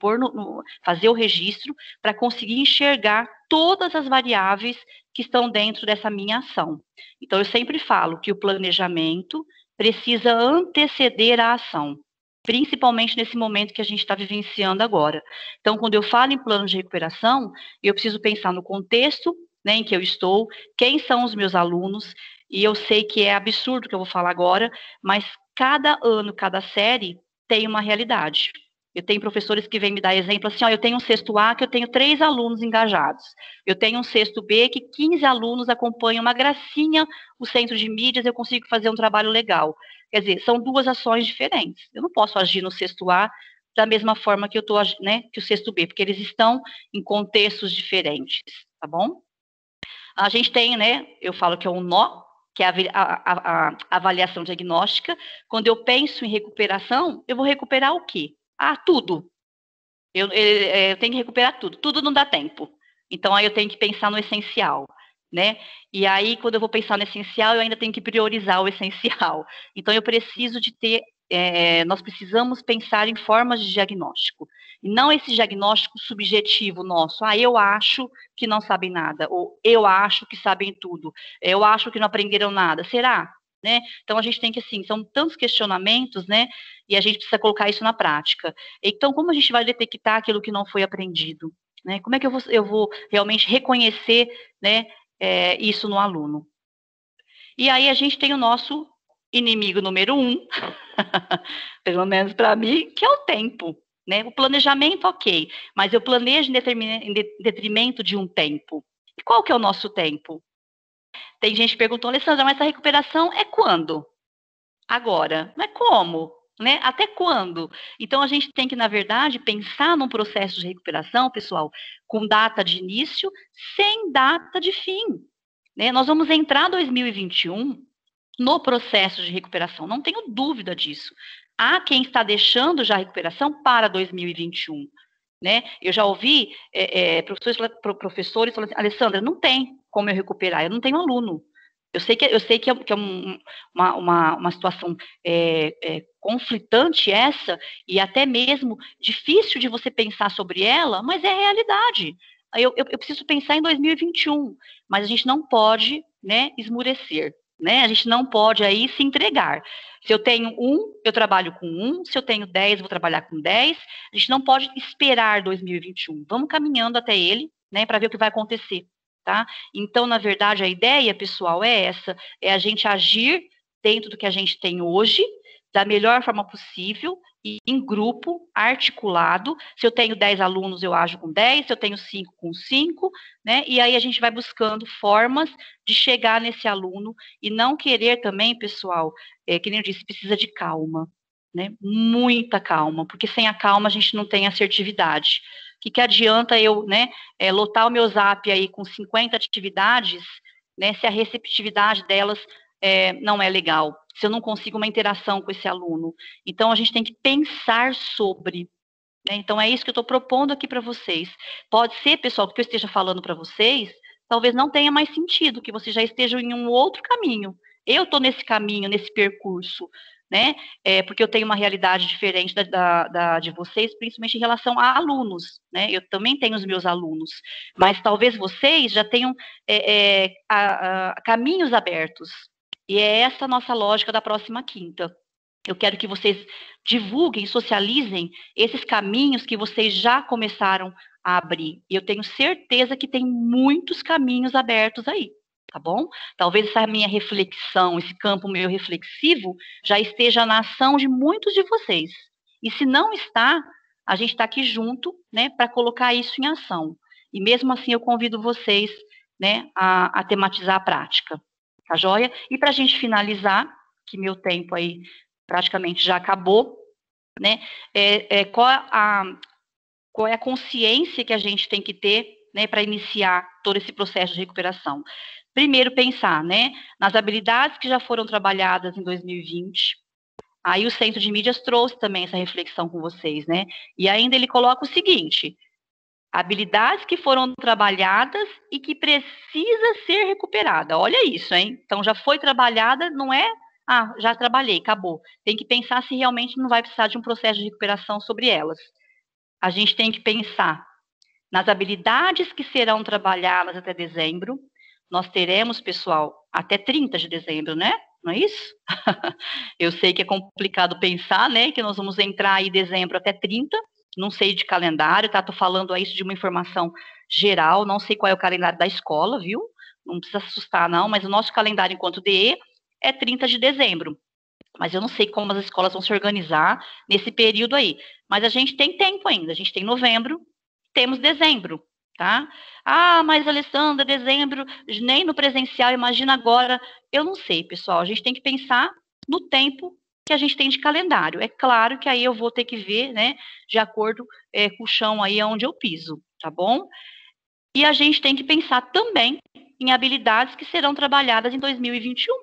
fazer o registro para conseguir enxergar todas as variáveis que estão dentro dessa minha ação. Então, eu sempre falo que o planejamento precisa anteceder a ação, principalmente nesse momento que a gente está vivenciando agora. Então, quando eu falo em plano de recuperação, eu preciso pensar no contexto, né, em que eu estou, quem são os meus alunos, e eu sei que é absurdo o que eu vou falar agora, mas cada ano, cada série tem uma realidade. Eu tenho professores que vêm me dar exemplo assim, ó, eu tenho um sexto A que eu tenho 3 alunos engajados. Eu tenho um sexto B que 15 alunos acompanham uma gracinha o centro de mídias, eu consigo fazer um trabalho legal. Quer dizer, são 2 ações diferentes. Eu não posso agir no sexto A da mesma forma que eu estou, né, que o sexto B, porque eles estão em contextos diferentes, tá bom? A gente tem, né, eu falo que é um nó, que é a avaliação diagnóstica. Quando eu penso em recuperação, eu vou recuperar o quê? Ah, tudo. Eu tenho que recuperar tudo. Tudo não dá tempo. Então, aí eu tenho que pensar no essencial, né? E aí, quando eu vou pensar no essencial, eu ainda tenho que priorizar o essencial. Então, eu preciso de ter, nós precisamos pensar em formas de diagnóstico. E não esse diagnóstico subjetivo nosso. Ah, eu acho que não sabem nada. Ou eu acho que sabem tudo. Eu acho que não aprenderam nada. Será? Né? Então, a gente tem que, assim, são tantos questionamentos, né? E a gente precisa colocar isso na prática. Então, como a gente vai detectar aquilo que não foi aprendido? Né? Como é que eu vou realmente reconhecer, né, isso no aluno? E aí a gente tem o nosso inimigo número 1, pelo menos para mim, que é o tempo. Né? O planejamento, ok, mas eu planejo em detrimento de um tempo. E qual que é o nosso tempo? Tem gente que perguntou, Alessandra, mas essa recuperação é quando? Agora. Mas como? Né? Até quando? Então, a gente tem que, na verdade, pensar num processo de recuperação, pessoal, com data de início, sem data de fim. Né? Nós vamos entrar em 2021 no processo de recuperação, não tenho dúvida disso. Há quem está deixando já a recuperação para 2021. Né? Eu já ouvi professores falando assim, Alessandra, não tem como eu recuperar, eu não tenho aluno. Eu sei que é uma situação conflitante essa, e até mesmo difícil de você pensar sobre ela, mas é realidade. Eu preciso pensar em 2021, mas a gente não pode, né, esmurecer. Né? A gente não pode aí se entregar. Se eu tenho 1, eu trabalho com 1. Se eu tenho 10, vou trabalhar com 10. A gente não pode esperar 2021. Vamos caminhando até ele, né, para ver o que vai acontecer. Tá? Então, na verdade, a ideia, pessoal, é essa, é a gente agir dentro do que a gente tem hoje, da melhor forma possível, e em grupo, articulado. Se eu tenho 10 alunos, eu ajo com 10, se eu tenho 5, com 5, né? E aí a gente vai buscando formas de chegar nesse aluno e não querer também, pessoal, que nem eu disse, precisa de calma, né? Muita calma, porque sem a calma a gente não tem assertividade. O que adianta eu, né, lotar o meu Zap aí com 50 atividades, né, se a receptividade delas não é legal, se eu não consigo uma interação com esse aluno. Então, a gente tem que pensar sobre. Né? Então, é isso que eu estou propondo aqui para vocês. Pode ser, pessoal, que eu esteja falando para vocês, talvez não tenha mais sentido, que vocês já estejam em um outro caminho. Eu estou nesse caminho, nesse percurso, né? Porque eu tenho uma realidade diferente de vocês, principalmente em relação a alunos, né? Eu também tenho os meus alunos, mas talvez vocês já tenham caminhos abertos. E é essa a nossa lógica da próxima quinta. Eu quero que vocês divulguem, socializem esses caminhos que vocês já começaram a abrir. E eu tenho certeza que tem muitos caminhos abertos aí, tá bom? Talvez essa minha reflexão, esse campo meu reflexivo, já esteja na ação de muitos de vocês. E se não está, a gente está aqui junto, né, para colocar isso em ação. E mesmo assim eu convido vocês, né, a tematizar a prática, tá joia? E para a gente finalizar, que meu tempo aí praticamente já acabou, né? Qual é a consciência que a gente tem que ter, né, para iniciar todo esse processo de recuperação? Primeiro, pensar, né, nas habilidades que já foram trabalhadas em 2020. Aí o Centro de Mídias trouxe também essa reflexão com vocês, né? E ainda ele coloca o seguinte: habilidades que foram trabalhadas e que precisa ser recuperada. Olha isso, hein? Então já foi trabalhada, não é Ah, já trabalhei, acabou. Tem que pensar se realmente não vai precisar de um processo de recuperação sobre elas. A gente tem que pensar nas habilidades que serão trabalhadas até dezembro. Nós teremos, pessoal, até 30 de dezembro, né? Não é isso? Eu sei que é complicado pensar, né? Que nós vamos entrar aí em dezembro até 30. Não sei de calendário, tá? Tô falando isso de uma informação geral. Não sei qual é o calendário da escola, viu? Não precisa assustar, não. Mas o nosso calendário enquanto DE é 30 de dezembro. Mas eu não sei como as escolas vão se organizar nesse período aí. Mas a gente tem tempo ainda. A gente tem novembro, temos dezembro, tá? Ah, mas Alessandra, dezembro, nem no presencial, imagina agora. Eu não sei, pessoal. A gente tem que pensar no tempo que a gente tem de calendário. É claro que aí eu vou ter que ver, né, de acordo com o chão aí onde eu piso, tá bom? E a gente tem que pensar também em habilidades que serão trabalhadas em 2021,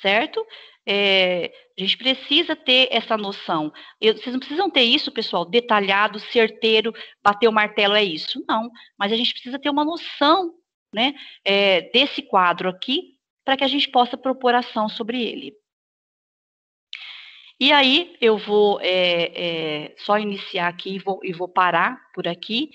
certo? A gente precisa ter essa noção. Vocês não precisam ter isso, pessoal, detalhado, certeiro, bater o martelo, é isso. Não, mas a gente precisa ter uma noção, né, desse quadro aqui, para que a gente possa propor ação sobre ele. E aí, eu vou só iniciar aqui e vou parar por aqui.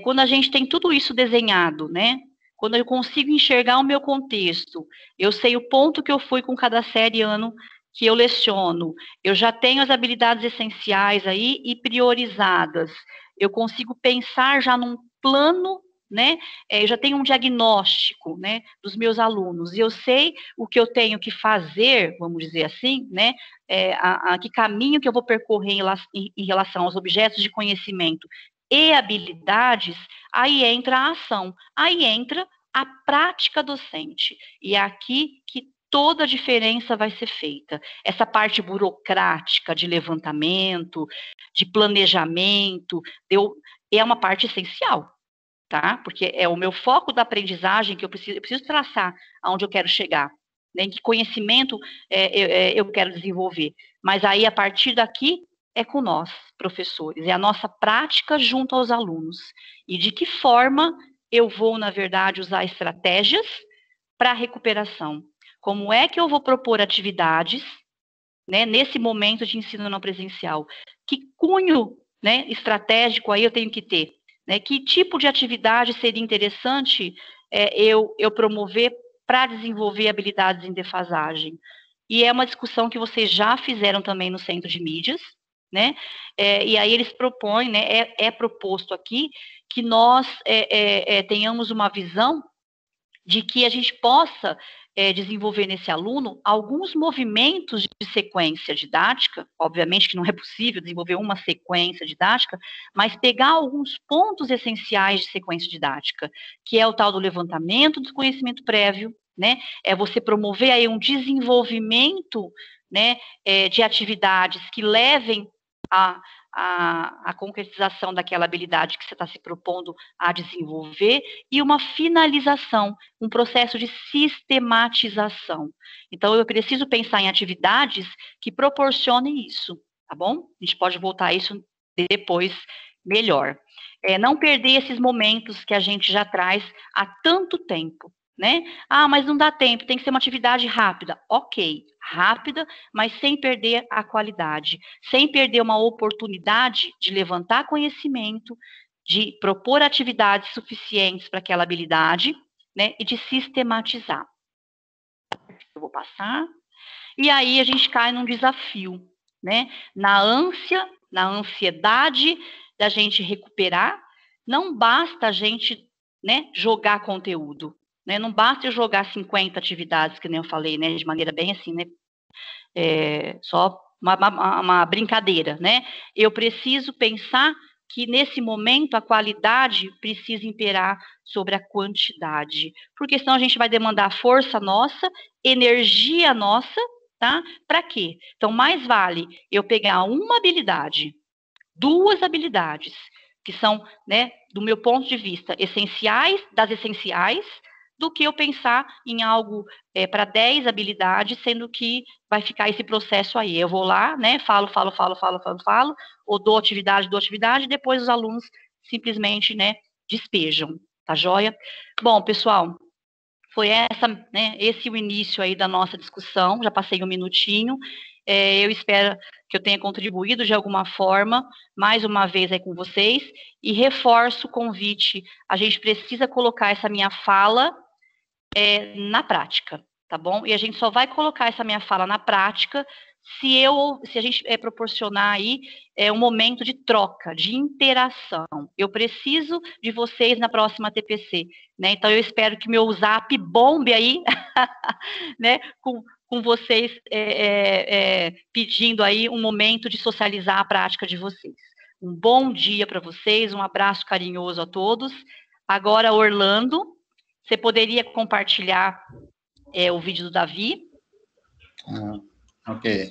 Quando a gente tem tudo isso desenhado, né? Quando eu consigo enxergar o meu contexto, eu sei o ponto que eu fui com cada série ano que eu leciono, eu já tenho as habilidades essenciais aí e priorizadas, eu consigo pensar já num plano, né? Eu já tenho um diagnóstico, né, dos meus alunos, e eu sei o que eu tenho que fazer, vamos dizer assim, né? Que caminho que eu vou percorrer em relação aos objetos de conhecimento e habilidades, aí entra a ação, aí entra a prática docente. E é aqui que toda a diferença vai ser feita. Essa parte burocrática de levantamento, de planejamento, é uma parte essencial, tá? Porque é o meu foco da aprendizagem que eu preciso traçar aonde eu quero chegar, né? Em que conhecimento eu quero desenvolver. Mas aí, a partir daqui, é com nós, professores, é a nossa prática junto aos alunos. E de que forma eu vou, na verdade, usar estratégias para a recuperação? Como é que eu vou propor atividades, né, nesse momento de ensino não presencial? Que cunho, né, estratégico aí eu tenho que ter? Né? Que tipo de atividade seria interessante eu promover para desenvolver habilidades em defasagem? E é uma discussão que vocês já fizeram também no Centro de Mídias, né? E aí eles propõem, né, é proposto aqui que nós tenhamos uma visão de que a gente possa desenvolver nesse aluno alguns movimentos de sequência didática, obviamente que não é possível desenvolver uma sequência didática, mas pegar alguns pontos essenciais de sequência didática, que é o tal do levantamento do conhecimento prévio, né? É você promover aí um desenvolvimento, né, de atividades que levem a concretização daquela habilidade que você está se propondo a desenvolver e uma finalização, um processo de sistematização. Então, eu preciso pensar em atividades que proporcionem isso, tá bom? A gente pode voltar a isso depois melhor. Não perder esses momentos que a gente já traz há tanto tempo, né? Ah, mas não dá tempo, tem que ser uma atividade rápida. Ok, rápida, mas sem perder a qualidade, sem perder uma oportunidade de levantar conhecimento, de propor atividades suficientes para aquela habilidade, né, e de sistematizar. Eu vou passar. E aí a gente cai num desafio, né? Na ansiedade da gente recuperar, não basta a gente, né, jogar conteúdo, né? Não basta eu jogar 50 atividades, que nem eu falei, né, de maneira bem assim, né? Só uma brincadeira, né? Eu preciso pensar que nesse momento a qualidade precisa imperar sobre a quantidade, porque senão a gente vai demandar força nossa, energia nossa, tá? Para quê? Então, mais vale eu pegar uma habilidade, duas habilidades, que são, né, do meu ponto de vista, essenciais das essenciais, do que eu pensar em algo para 10 habilidades, sendo que vai ficar esse processo aí. Eu vou lá, né, falo, ou dou atividade, e depois os alunos simplesmente, né, despejam, tá joia? Bom, pessoal, foi esse o início aí da nossa discussão, já passei um minutinho. Eu espero que eu tenha contribuído de alguma forma, mais uma vez aí com vocês, e reforço o convite, a gente precisa colocar essa minha fala na prática, tá bom? E a gente só vai colocar essa minha fala na prática se a gente proporcionar aí um momento de troca, de interação. Eu preciso de vocês na próxima TPC, né? Então eu espero que meu zap bombe aí, né? Com vocês pedindo aí um momento de socializar a prática de vocês. Um bom dia para vocês, um abraço carinhoso a todos. Agora, Orlando, você poderia compartilhar o vídeo do Davi? Ok.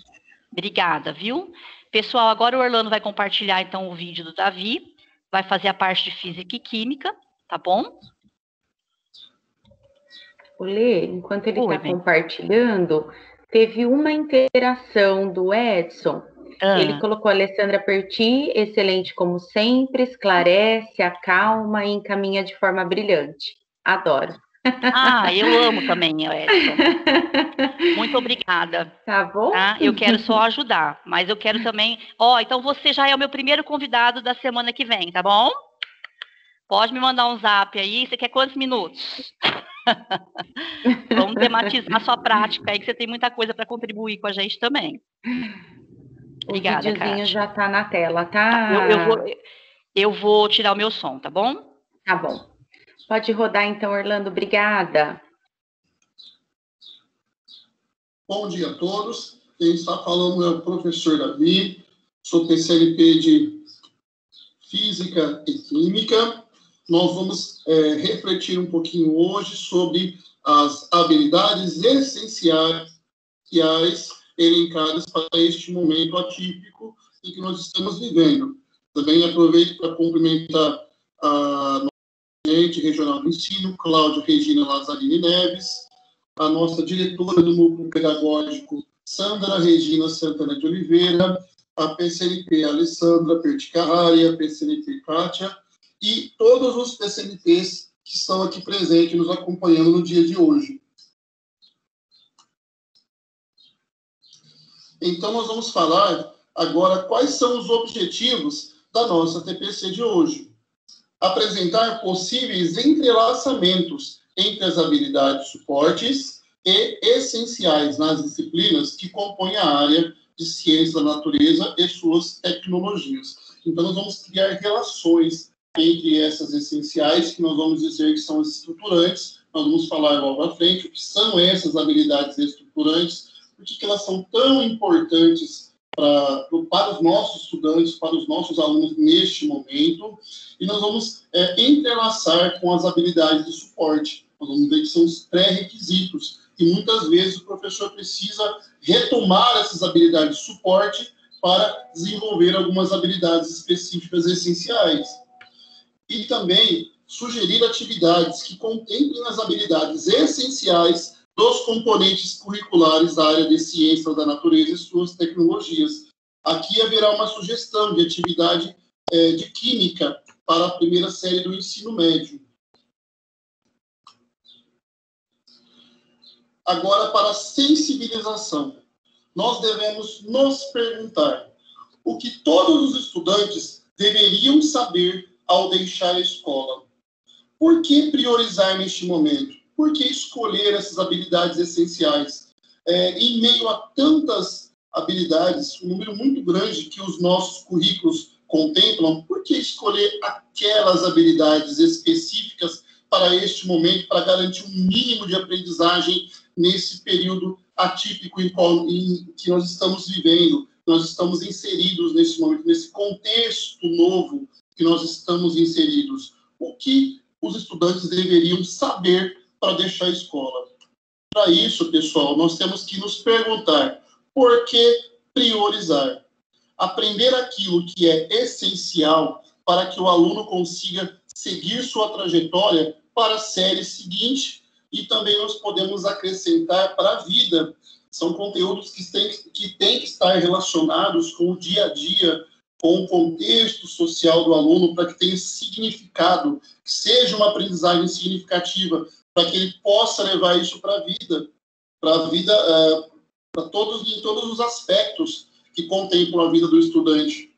Obrigada, viu? Pessoal, agora o Orlando vai compartilhar, então, o vídeo do Davi, vai fazer a parte de Física e Química, tá bom? Lê, enquanto ele está compartilhando, teve uma interação do Edson. Ele colocou: Alessandra Perti, excelente como sempre, esclarece, acalma e encaminha de forma brilhante. Adoro. Eu amo também, Edson. Muito obrigada. Tá bom? Eu quero só ajudar, mas eu quero também... então você já é o meu primeiro convidado da semana que vem, tá bom? Pode me mandar um zap aí. Você quer quantos minutos? Vamos tematizar a sua prática aí, que você tem muita coisa para contribuir com a gente também. Obrigada, o videozinho Kátia. já tá na tela, tá? Eu vou tirar o meu som, tá bom? Tá bom. Pode rodar então, Orlando. Obrigada. Bom dia a todos. Quem está falando é o professor Davi. Sou PCLP de Física e Química. Nós vamos refletir um pouquinho hoje sobre as habilidades essenciais elencadas para este momento atípico em que nós estamos vivendo. Também aproveito para cumprimentar a nossa gerente regional do ensino, Cláudia Regina Lazzarini Neves, a nossa diretora do núcleo pedagógico, Sandra Regina Santana de Oliveira, a PCLP Alessandra Perticarrari, a PCLP Kátia, e todos os PCLPs que estão aqui presentes, nos acompanhando no dia de hoje. Então, nós vamos falar agora quais são os objetivos da nossa TPC de hoje. Apresentar possíveis entrelaçamentos entre as habilidades suportes e essenciais nas disciplinas que compõem a área de ciência da natureza e suas tecnologias. Então, nós vamos criar relações entre essas essenciais, que nós vamos dizer que são as estruturantes. Nós vamos falar logo à frente o que são essas habilidades estruturantes, por que elas são tão importantes para os nossos estudantes, para os nossos alunos neste momento, e nós vamos entrelaçar com as habilidades de suporte. Nós vamos ver que são os pré-requisitos, e muitas vezes o professor precisa retomar essas habilidades de suporte para desenvolver algumas habilidades específicas essenciais. E também sugerir atividades que contemplem as habilidades essenciais dos componentes curriculares da área de ciência da natureza e suas tecnologias. Aqui haverá uma sugestão de atividade de química para a primeira série do ensino médio. Agora, para a sensibilização. Nós devemos nos perguntar o que todos os estudantes deveriam saber ao deixar a escola. Por que priorizar neste momento? Por que escolher essas habilidades essenciais? Em meio a tantas habilidades, um número muito grande que os nossos currículos contemplam, por que escolher aquelas habilidades específicas para este momento, para garantir um mínimo de aprendizagem nesse período atípico em que nós estamos vivendo? Nós estamos inseridos nesse momento, nesse contexto novo que nós estamos inseridos. O que os estudantes deveriam saber para deixar a escola? Para isso, pessoal, nós temos que nos perguntar por que priorizar. Aprender aquilo que é essencial para que o aluno consiga seguir sua trajetória para a série seguinte, e também nós podemos acrescentar para a vida. São conteúdos que têm que estar relacionados com o dia a dia, com o contexto social do aluno, para que tenha significado, que seja uma aprendizagem significativa, para que ele possa levar isso para a vida, para todos os aspectos que contemplam a vida do estudante.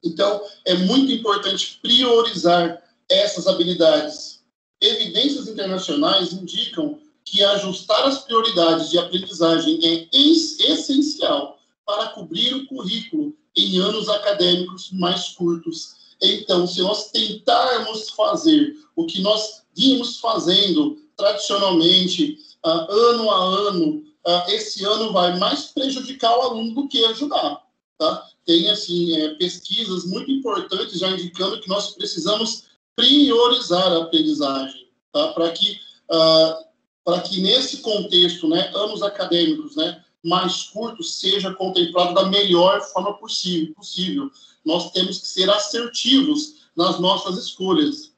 Então, é muito importante priorizar essas habilidades. Evidências internacionais indicam que ajustar as prioridades de aprendizagem é essencial para cobrir o currículo em anos acadêmicos mais curtos. Então, se nós tentarmos fazer o que nós vimos fazendo tradicionalmente, ano a ano, esse ano vai mais prejudicar o aluno do que ajudar. Tá? Tem assim, pesquisas muito importantes já indicando que nós precisamos priorizar a aprendizagem, tá? Para que nesse contexto, né, anos acadêmicos, né, mais curtos, seja contemplado da melhor forma possível. Nós temos que ser assertivos nas nossas escolhas.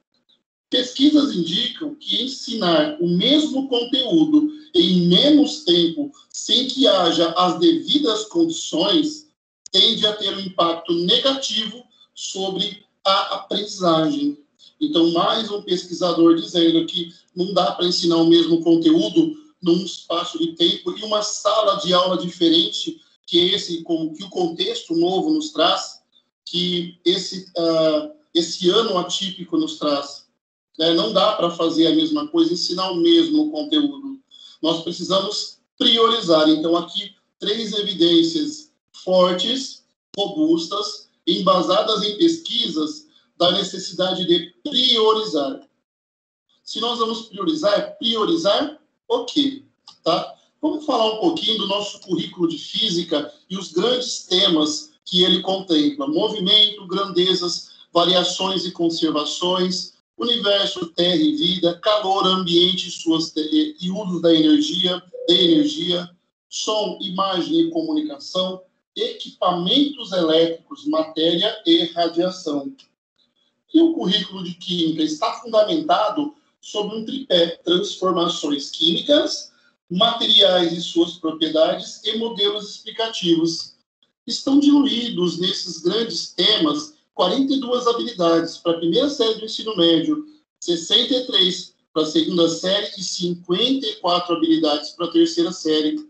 Pesquisas indicam que ensinar o mesmo conteúdo em menos tempo, sem que haja as devidas condições, tende a ter um impacto negativo sobre a aprendizagem. Então, mais um pesquisador dizendo que não dá para ensinar o mesmo conteúdo num espaço de tempo e uma sala de aula diferente, que o contexto novo nos traz, que esse ano atípico nos traz. Não dá para fazer a mesma coisa, ensinar o mesmo conteúdo. Nós precisamos priorizar. Então, aqui, 3 evidências fortes, robustas, embasadas em pesquisas da necessidade de priorizar. Se nós vamos priorizar o quê? Tá? Vamos falar um pouquinho do nosso currículo de física e os grandes temas que ele contempla. Movimento, grandezas, variações e conservações, universo, terra e vida, calor, ambiente e usos da energia, som, imagem e comunicação, equipamentos elétricos, matéria e radiação. E o currículo de Química está fundamentado sobre um tripé: transformações químicas, materiais e suas propriedades e modelos explicativos. Estão diluídos nesses grandes temas 42 habilidades para a primeira série do ensino médio, 63 para a segunda série e 54 habilidades para a terceira série.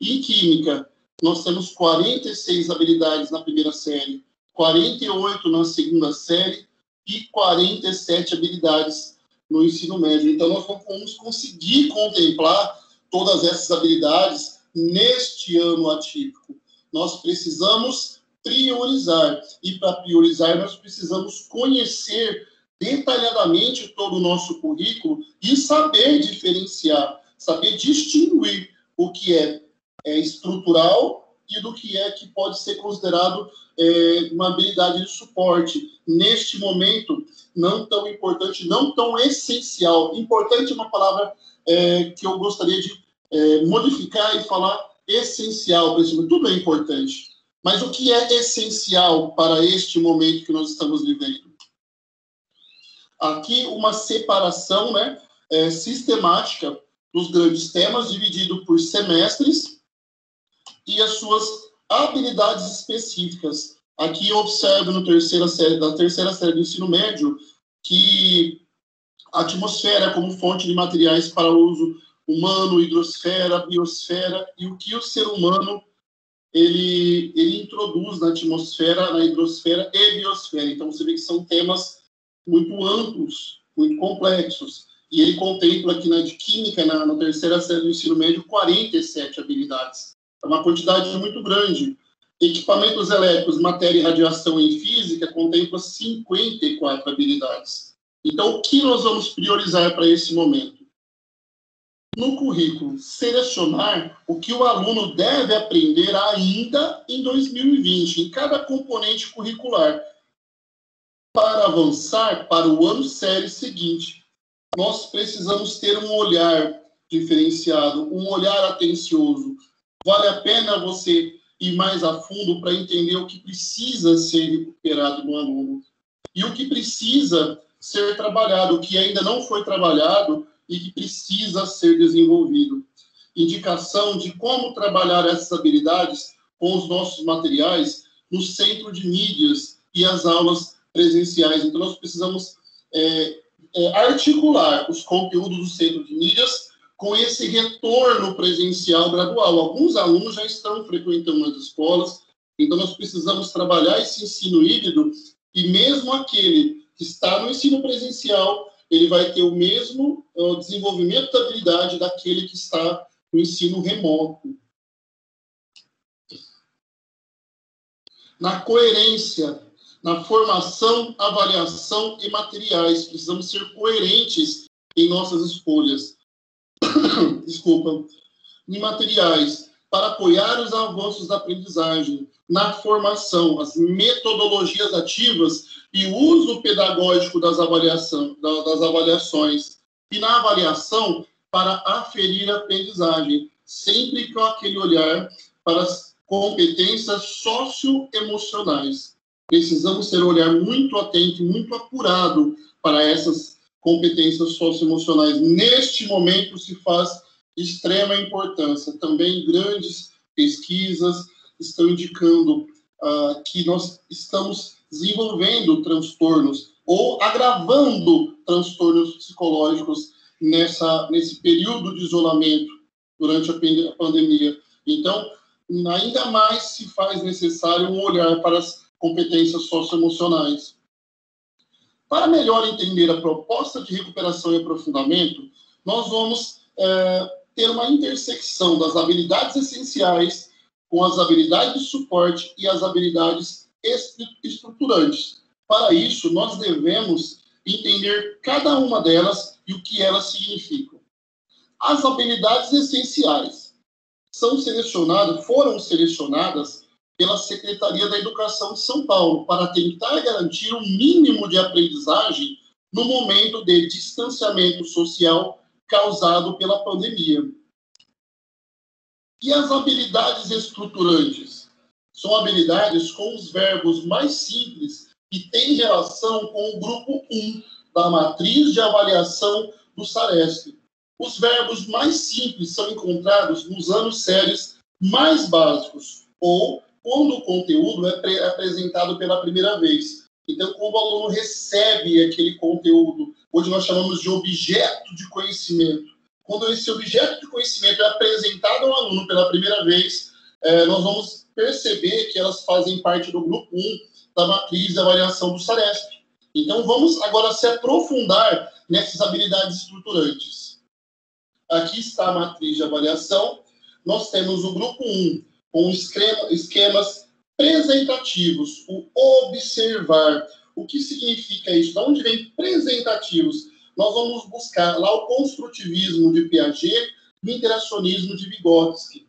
E em Química, nós temos 46 habilidades na primeira série, 48 na segunda série e 47 habilidades no ensino médio. Então, nós não vamos conseguir contemplar todas essas habilidades neste ano atípico. Nós precisamos priorizar. E, para priorizar, nós precisamos conhecer detalhadamente todo o nosso currículo e saber diferenciar, saber distinguir o que é estrutural e do que pode ser considerado uma habilidade de suporte. Neste momento, não tão importante, não tão essencial. Importante é uma palavra que eu gostaria de modificar e falar essencial. Tudo é importante. Mas o que é essencial para este momento que nós estamos vivendo? Aqui uma separação, né, sistemática dos grandes temas, dividido por semestres e as suas habilidades específicas. Aqui eu observo da terceira série do ensino médio que a atmosfera como fonte de materiais para uso humano, hidrosfera, biosfera, e o que o ser humano ele introduz na atmosfera, na hidrosfera e biosfera. Então, você vê que são temas muito amplos, muito complexos. E ele contempla aqui na de Química, na terceira série do ensino médio, 47 habilidades. É uma quantidade muito grande. Equipamentos elétricos, matéria e radiação em física contempla 54 habilidades. Então, o que nós vamos priorizar para esse momento? No currículo, selecionar o que o aluno deve aprender ainda em 2020, em cada componente curricular, para avançar para o ano série seguinte. Nós precisamos ter um olhar diferenciado, um olhar atencioso. Vale a pena você ir mais a fundo para entender o que precisa ser recuperado no aluno e o que precisa ser trabalhado, o que ainda não foi trabalhado e que precisa ser desenvolvido. Indicação de como trabalhar essas habilidades com os nossos materiais no centro de mídias e as aulas presenciais. Então, nós precisamos articular os conteúdos do centro de mídias com esse retorno presencial gradual. Alguns alunos já estão frequentando as escolas, então nós precisamos trabalhar esse ensino híbrido, e mesmo aquele que está no ensino presencial, ele vai ter o mesmo desenvolvimento da habilidade daquele que está no ensino remoto. Na coerência, na formação, avaliação e materiais, precisamos ser coerentes em nossas escolhas. Desculpa. Em materiais, para apoiar os avanços da aprendizagem, na formação, as metodologias ativas e o uso pedagógico das avaliações, e na avaliação, para aferir a aprendizagem, sempre com aquele olhar para as competências socioemocionais. Precisamos ter um olhar muito atento, muito apurado para essas competências socioemocionais. Neste momento se faz extrema importância. Também grandes pesquisas estão indicando que nós estamos desenvolvendo transtornos ou agravando transtornos psicológicos nesse período de isolamento durante a pandemia. Então, ainda mais se faz necessário um olhar para as competências socioemocionais. Para melhor entender a proposta de recuperação e aprofundamento, nós vamos ter uma intersecção das habilidades essenciais com as habilidades de suporte e as habilidades estruturantes. Para isso, nós devemos entender cada uma delas e o que elas significam. As habilidades essenciais foram selecionadas pela Secretaria da Educação de São Paulo para tentar garantir um mínimo de aprendizagem no momento de distanciamento social causado pela pandemia. E as habilidades estruturantes? São habilidades com os verbos mais simples e têm relação com o grupo 1 da matriz de avaliação do SARESP. Os verbos mais simples são encontrados nos anos séries mais básicos, ou quando o conteúdo é apresentado pela primeira vez. Então, quando o aluno recebe aquele conteúdo, hoje nós chamamos de objeto de conhecimento. Quando esse objeto de conhecimento é apresentado ao aluno pela primeira vez, nós vamos perceber que elas fazem parte do grupo 1 da matriz de avaliação do SARESP. Então, vamos agora se aprofundar nessas habilidades estruturantes. Aqui está a matriz de avaliação. Nós temos o grupo 1, com esquemas apresentativos, o observar. O que significa isso? De onde vem apresentativos? Nós vamos buscar lá o construtivismo de Piaget e o interacionismo de Vygotsky,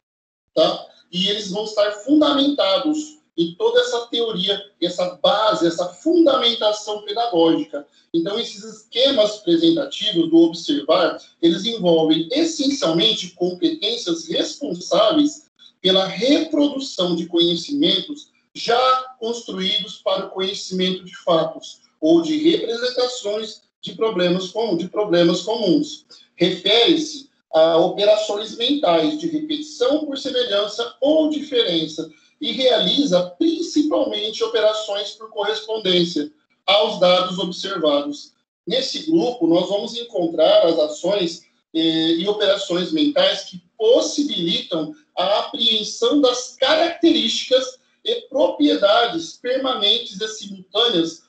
tá? E eles vão estar fundamentados em toda essa teoria, essa base, essa fundamentação pedagógica. Então, esses esquemas apresentativos do observar, eles envolvem essencialmente competências responsáveis pela reprodução de conhecimentos já construídos para o conhecimento de fatos ou de representações de problemas comuns. Refere-se a operações mentais de repetição por semelhança ou diferença e realiza principalmente operações por correspondência aos dados observados. Nesse grupo, nós vamos encontrar as ações e operações mentais que possibilitam a apreensão das características e propriedades permanentes e simultâneas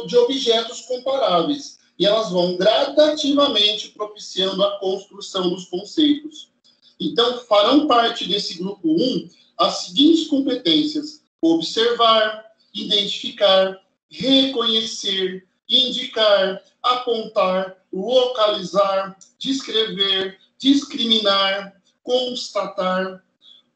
de objetos comparáveis, e elas vão gradativamente propiciando a construção dos conceitos. Então, farão parte desse grupo 1 as seguintes competências: observar, identificar, reconhecer, indicar, apontar, localizar, descrever, discriminar, constatar.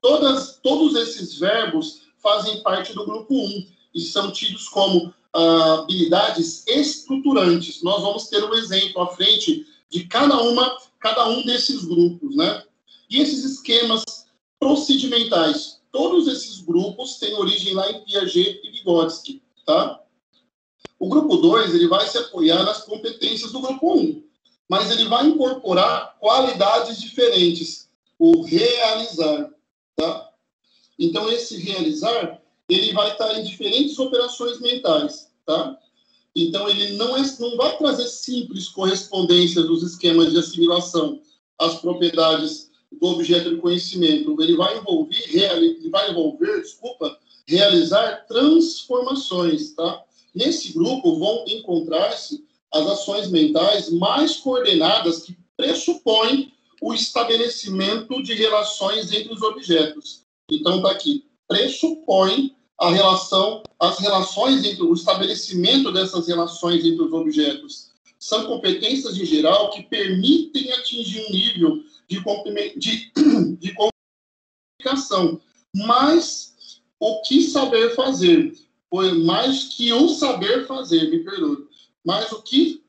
Todos esses verbos fazem parte do grupo 1 e são tidos como habilidades estruturantes. Nós vamos ter um exemplo à frente de cada um desses grupos, né? E esses esquemas procedimentais, todos esses grupos têm origem lá em Piaget e Vygotsky, tá? O grupo 2, ele vai se apoiar nas competências do grupo 1, mas ele vai incorporar qualidades diferentes, o realizar, tá? Então, esse realizar, ele vai estar em diferentes operações mentais, tá? Então, ele não vai trazer simples correspondência dos esquemas de assimilação às propriedades do objeto de conhecimento. Ele vai envolver, realizar transformações, tá? Nesse grupo vão encontrar-se as ações mentais mais coordenadas que pressupõem o estabelecimento de relações entre os objetos. Então, está aqui, pressupõe as relações entre o estabelecimento dessas relações entre os objetos. São competências, em geral, que permitem atingir um nível de comunicação. Mas o que saber fazer, mais que o saber fazer, me perdoe, mais o que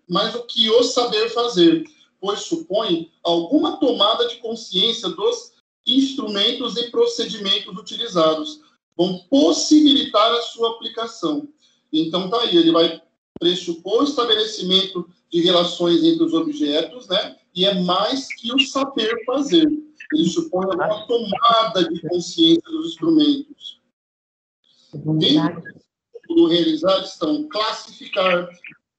o saber fazer, pois supõe alguma tomada de consciência dos instrumentos e procedimentos utilizados, vão possibilitar a sua aplicação. Então, tá aí, ele vai pressupor o estabelecimento de relações entre os objetos, né? E é mais que o saber fazer. Ele supõe uma tomada de consciência dos instrumentos. Dentro do realizar estão classificar,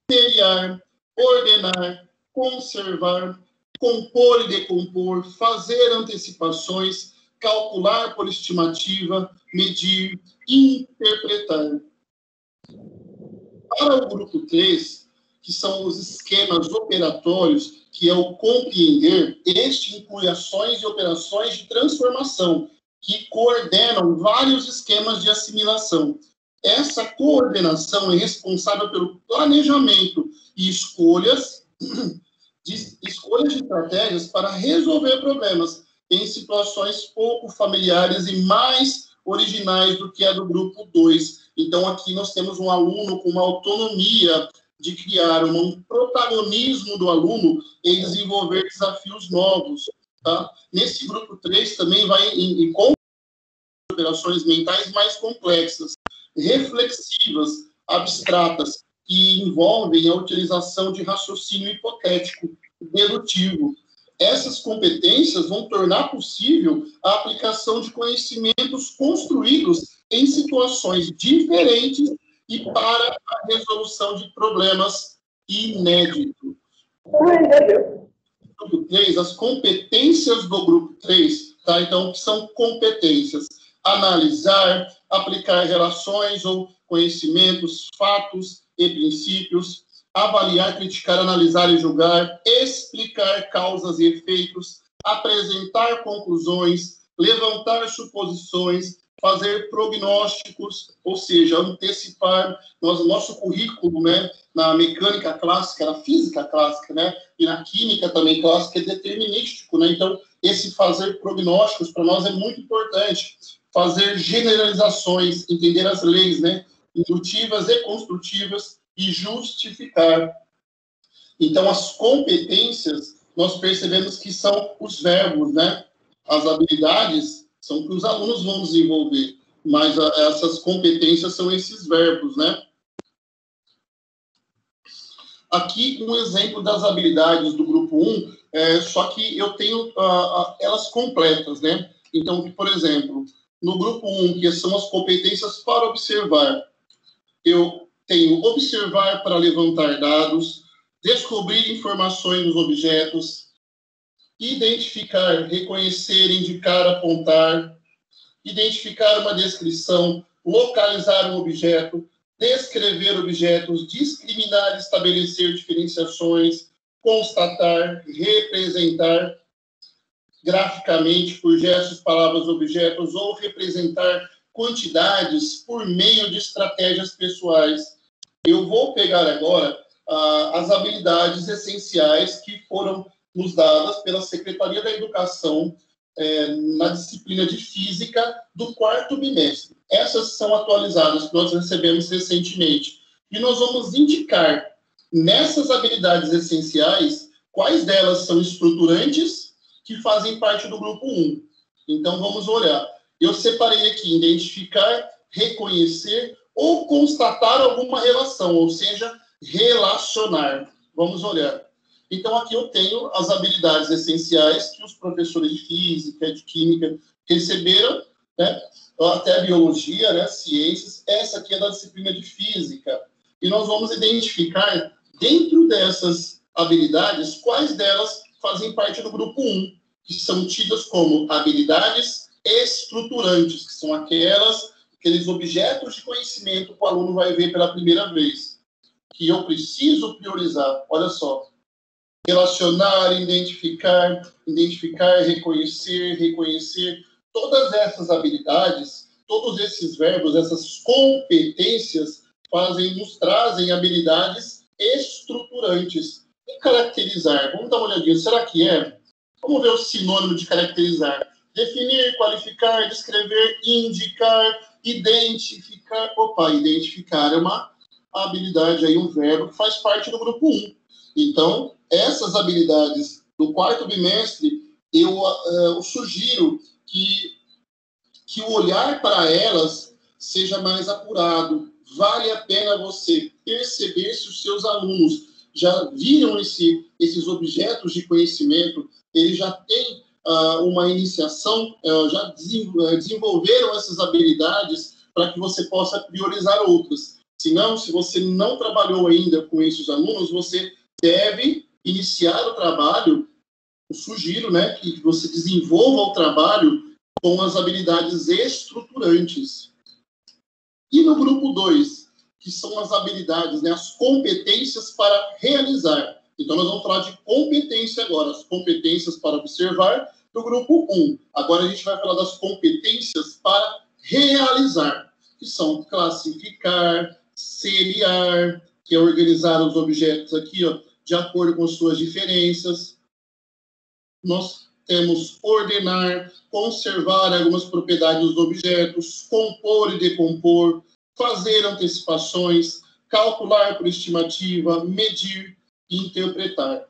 seriar, ordenar, conservar, compor e decompor, fazer antecipações, calcular por estimativa, medir, interpretar. Para o grupo 3, que são os esquemas operatórios, que é o compreender, este inclui ações e operações de transformação, que coordenam vários esquemas de assimilação. Essa coordenação é responsável pelo planejamento e escolhas de estratégias para resolver problemas em situações pouco familiares e mais originais do que a do grupo 2. Então, aqui nós temos um aluno com uma autonomia de criar um protagonismo do aluno em desenvolver desafios novos. Tá? Nesse grupo 3 também vai em operações mentais mais complexas, reflexivas, abstratas, que envolvem a utilização de raciocínio hipotético, dedutivo. Essas competências vão tornar possível a aplicação de conhecimentos construídos em situações diferentes e para a resolução de problemas inéditos. Grupo 3, as competências do grupo 3, tá? Então, que são competências? Analisar, aplicar relações ou conhecimentos, fatos e princípios, avaliar, criticar, analisar e julgar, explicar causas e efeitos, apresentar conclusões, levantar suposições, fazer prognósticos, ou seja, antecipar. Nosso currículo, né, na mecânica clássica, na física clássica, né, e na química também clássica, é determinístico, né? Então, esse fazer prognósticos para nós é muito importante. Fazer generalizações, entender as leis, né, indutivas e construtivas, e justificar. Então, as competências, nós percebemos que são os verbos, né? As habilidades são que os alunos vão desenvolver, mas essas competências são esses verbos, né? Aqui, um exemplo das habilidades do grupo 1, só que eu tenho elas completas, né? Então, por exemplo, no grupo 1, que são as competências para observar, eu tenho observar para levantar dados, descobrir informações dos objetos, identificar, reconhecer, indicar, apontar, identificar uma descrição, localizar um objeto, descrever objetos, discriminar, estabelecer diferenciações, constatar, representar graficamente por gestos, palavras, objetos, ou representar quantidades por meio de estratégias pessoais. Eu vou pegar agora as habilidades essenciais que foram nos dadas pela Secretaria da Educação na disciplina de Física do 4º bimestre. Essas são atualizadas, que nós recebemos recentemente. E nós vamos indicar, nessas habilidades essenciais, quais delas são estruturantes, que fazem parte do grupo 1. Então, vamos olhar. Eu separei aqui, identificar, reconhecer ou constatar alguma relação, ou seja, relacionar. Vamos olhar. Então, aqui eu tenho as habilidades essenciais que os professores de física, de química receberam, né? Até biologia, né? Ciências. Essa aqui é da disciplina de física. e nós vamos identificar, dentro dessas habilidades, quais delas fazem parte do grupo 1, que são tidas como habilidades estruturantes, que são aqueles objetos de conhecimento que o aluno vai ver pela primeira vez, que eu preciso priorizar. Olha só. Relacionar, identificar, reconhecer. Todas essas habilidades, todos esses verbos, essas competências nos trazem habilidades estruturantes. E caracterizar, vamos dar uma olhadinha, será que é? Vamos ver o sinônimo de caracterizar. Definir, qualificar, descrever, indicar, identificar. Opa, identificar é uma habilidade aí, um verbo que faz parte do grupo 1. Então, essas habilidades do quarto bimestre, eu sugiro que o olhar para elas seja mais apurado. Vale a pena você perceber se os seus alunos já viram esses objetos de conhecimento, eles já têm uma iniciação, já desenvolveram essas habilidades para que você possa priorizar outras. Se você não trabalhou ainda com esses alunos, você deve iniciar o trabalho. Eu sugiro, né, que você desenvolva o trabalho com as habilidades estruturantes. E no grupo 2, que são as habilidades, né, as competências para realizar. Então, nós vamos falar de competência agora, as competências para observar do grupo 1. Agora, a gente vai falar das competências para realizar, que são classificar, seriar, que é organizar os objetos aqui, ó, de acordo com suas diferenças. Nós temos ordenar, conservar algumas propriedades dos objetos, compor e decompor, fazer antecipações, calcular por estimativa, medir e interpretar.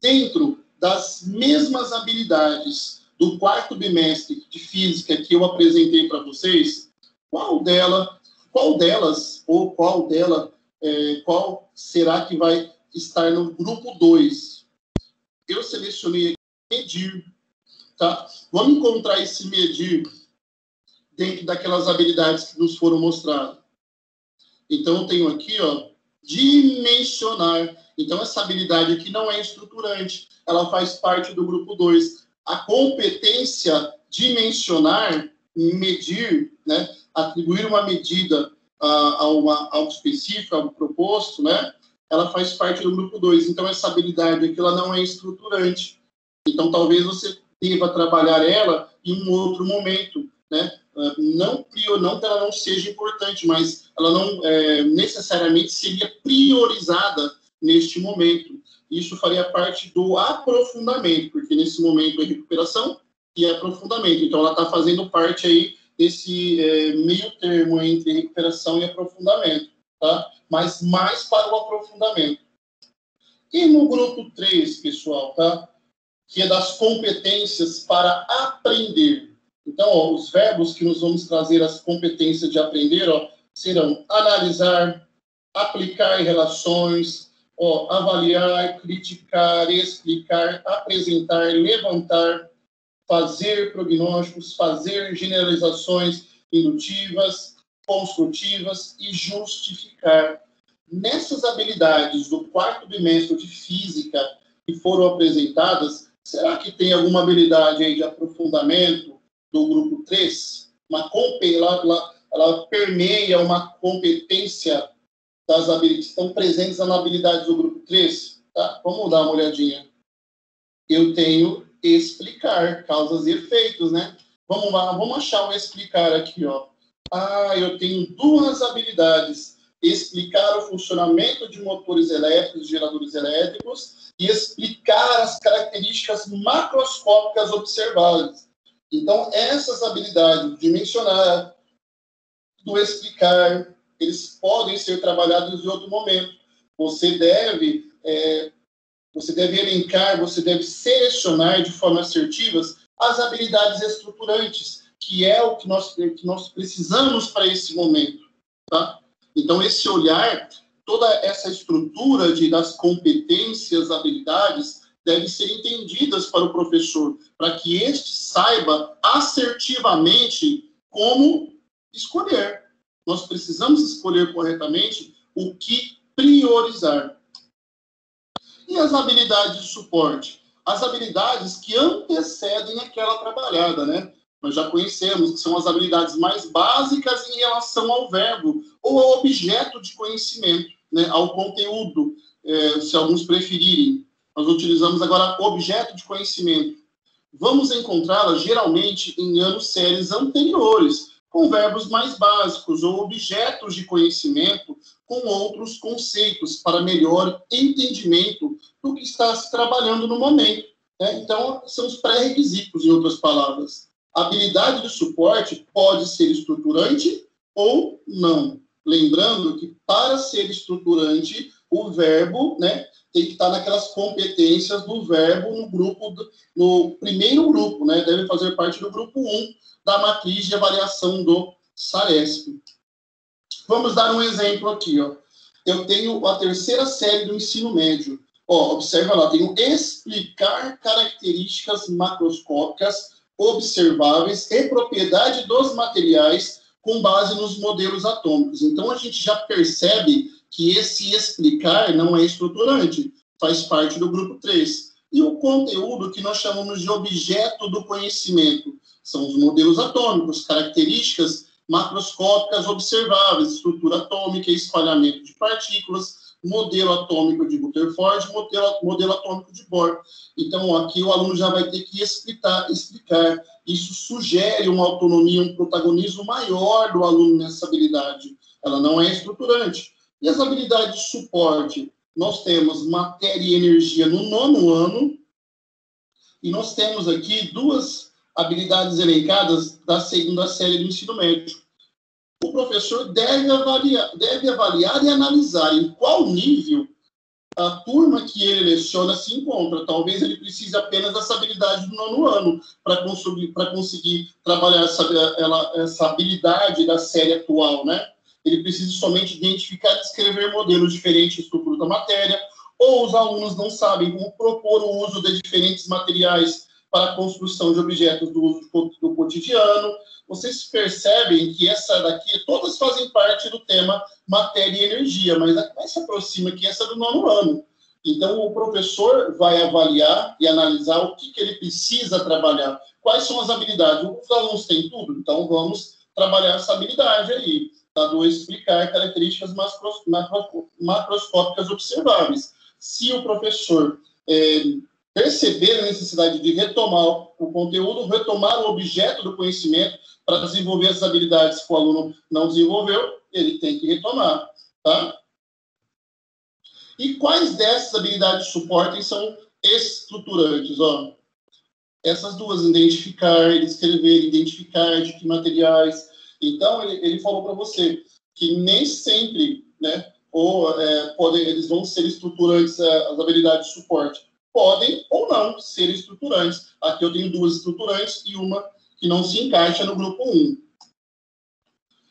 Dentro das mesmas habilidades do quarto bimestre de física que eu apresentei para vocês, qual será que vai estar no grupo 2? Eu selecionei medir, tá? Vamos encontrar esse medir dentro daquelas habilidades que nos foram mostradas. Então, eu tenho aqui, ó, dimensionar. Então, essa habilidade aqui não é estruturante, ela faz parte do grupo 2. A competência dimensionar, medir, né, atribuir uma medida a algo específico, algo proposto, né, ela faz parte do grupo 2. Então, essa habilidade aqui, ela não é estruturante. Então, talvez você deva trabalhar ela em um outro momento, né? Não que ela não seja importante, mas ela não necessariamente seria priorizada neste momento. Isso faria parte do aprofundamento, porque nesse momento é recuperação e aprofundamento. Então, ela está fazendo parte aí desse meio termo entre recuperação e aprofundamento, tá? Mas mais para o aprofundamento. E no grupo 3, pessoal, tá? Que é das competências para aprender. Então, ó, os verbos que nos vamos trazer as competências de aprender, ó, serão analisar, aplicar em relações, ó, avaliar, criticar, explicar, apresentar, levantar, fazer prognósticos, fazer generalizações indutivas, construtivas e justificar. Nessas habilidades do quarto bimestre de física que foram apresentadas, será que tem alguma habilidade aí de aprofundamento do grupo 3? Ela permeia uma competência das habilidades que estão presentes na habilidade do grupo 3? Tá? Vamos dar uma olhadinha. Eu tenho explicar, causas e efeitos, né? Vamos lá, vamos achar o explicar aqui, ó. Eu tenho duas habilidades. Explicar o funcionamento de motores elétricos, geradores elétricos, e explicar as características macroscópicas observadas. Então, essas habilidades de mencionar, do explicar, eles podem ser trabalhados em outro momento. Você deve elencar, você deve selecionar de forma assertiva as habilidades estruturantes, que é o que nós precisamos para esse momento, tá? Então, esse olhar, toda essa estrutura das competências, habilidades, deve ser entendidas para o professor, para que este saiba assertivamente como escolher. Nós precisamos escolher corretamente o que priorizar. E as habilidades de suporte? As habilidades que antecedem aquela trabalhada, né? Nós já conhecemos que são as habilidades mais básicas em relação ao verbo ou ao objeto de conhecimento, né? Ao conteúdo, se alguns preferirem. Nós utilizamos agora objeto de conhecimento. Vamos encontrá-la geralmente em anos séries anteriores, com verbos mais básicos ou objetos de conhecimento com outros conceitos para melhor entendimento do que está se trabalhando no momento, né? Então, são os pré-requisitos, em outras palavras. A habilidade de suporte pode ser estruturante ou não. Lembrando que, para ser estruturante, o verbo, né, tem que estar naquelas competências do verbo no primeiro grupo, né? Deve fazer parte do grupo 1 da matriz de avaliação do SARESP. Vamos dar um exemplo aqui, ó. Eu tenho a terceira série do ensino médio. Ó, observa lá, tenho explicar características macroscópicas observáveis e propriedade dos materiais com base nos modelos atômicos. Então, a gente já percebe que esse explicar não é estruturante, faz parte do grupo 3. E o conteúdo que nós chamamos de objeto do conhecimento são os modelos atômicos, características macroscópicas observáveis, estrutura atômica e espalhamento de partículas, modelo atômico de Rutherford, modelo atômico de Bohr. Então, aqui o aluno já vai ter que explicar. Isso sugere uma autonomia, um protagonismo maior do aluno nessa habilidade. Ela não é estruturante. E as habilidades de suporte? Nós temos matéria e energia no 9º ano, e nós temos aqui 2 habilidades elencadas da 2ª série do ensino médio. O professor deve avaliar e analisar em qual nível a turma que ele leciona se encontra. Talvez ele precise apenas dessa habilidade do 9º ano para conseguir trabalhar essa habilidade da série atual, né? Ele precisa somente identificar e descrever modelos diferentes de estrutura da matéria, ou os alunos não sabem como propor o uso de diferentes materiais para a construção de objetos do uso do cotidiano. Vocês percebem que essa daqui, todas fazem parte do tema matéria e energia, mas a que mais se aproxima aqui é essa do 9º ano. Então, o professor vai avaliar e analisar o que ele precisa trabalhar. Quais são as habilidades? Os alunos têm tudo, então vamos trabalhar essa habilidade aí, tá? Do explicar características macroscópicas observáveis. Se o professor perceber a necessidade de retomar o conteúdo, retomar o objeto do conhecimento para desenvolver as habilidades que o aluno não desenvolveu, ele tem que retomar, tá? E quais dessas habilidades de suporte são estruturantes? Ó, essas 2, identificar, escrever, identificar de que materiais. Então, ele falou para você que nem sempre, né, eles vão ser estruturantes, as habilidades de suporte. Podem ou não ser estruturantes. Aqui eu tenho 2 estruturantes e uma que não se encaixa no grupo 1.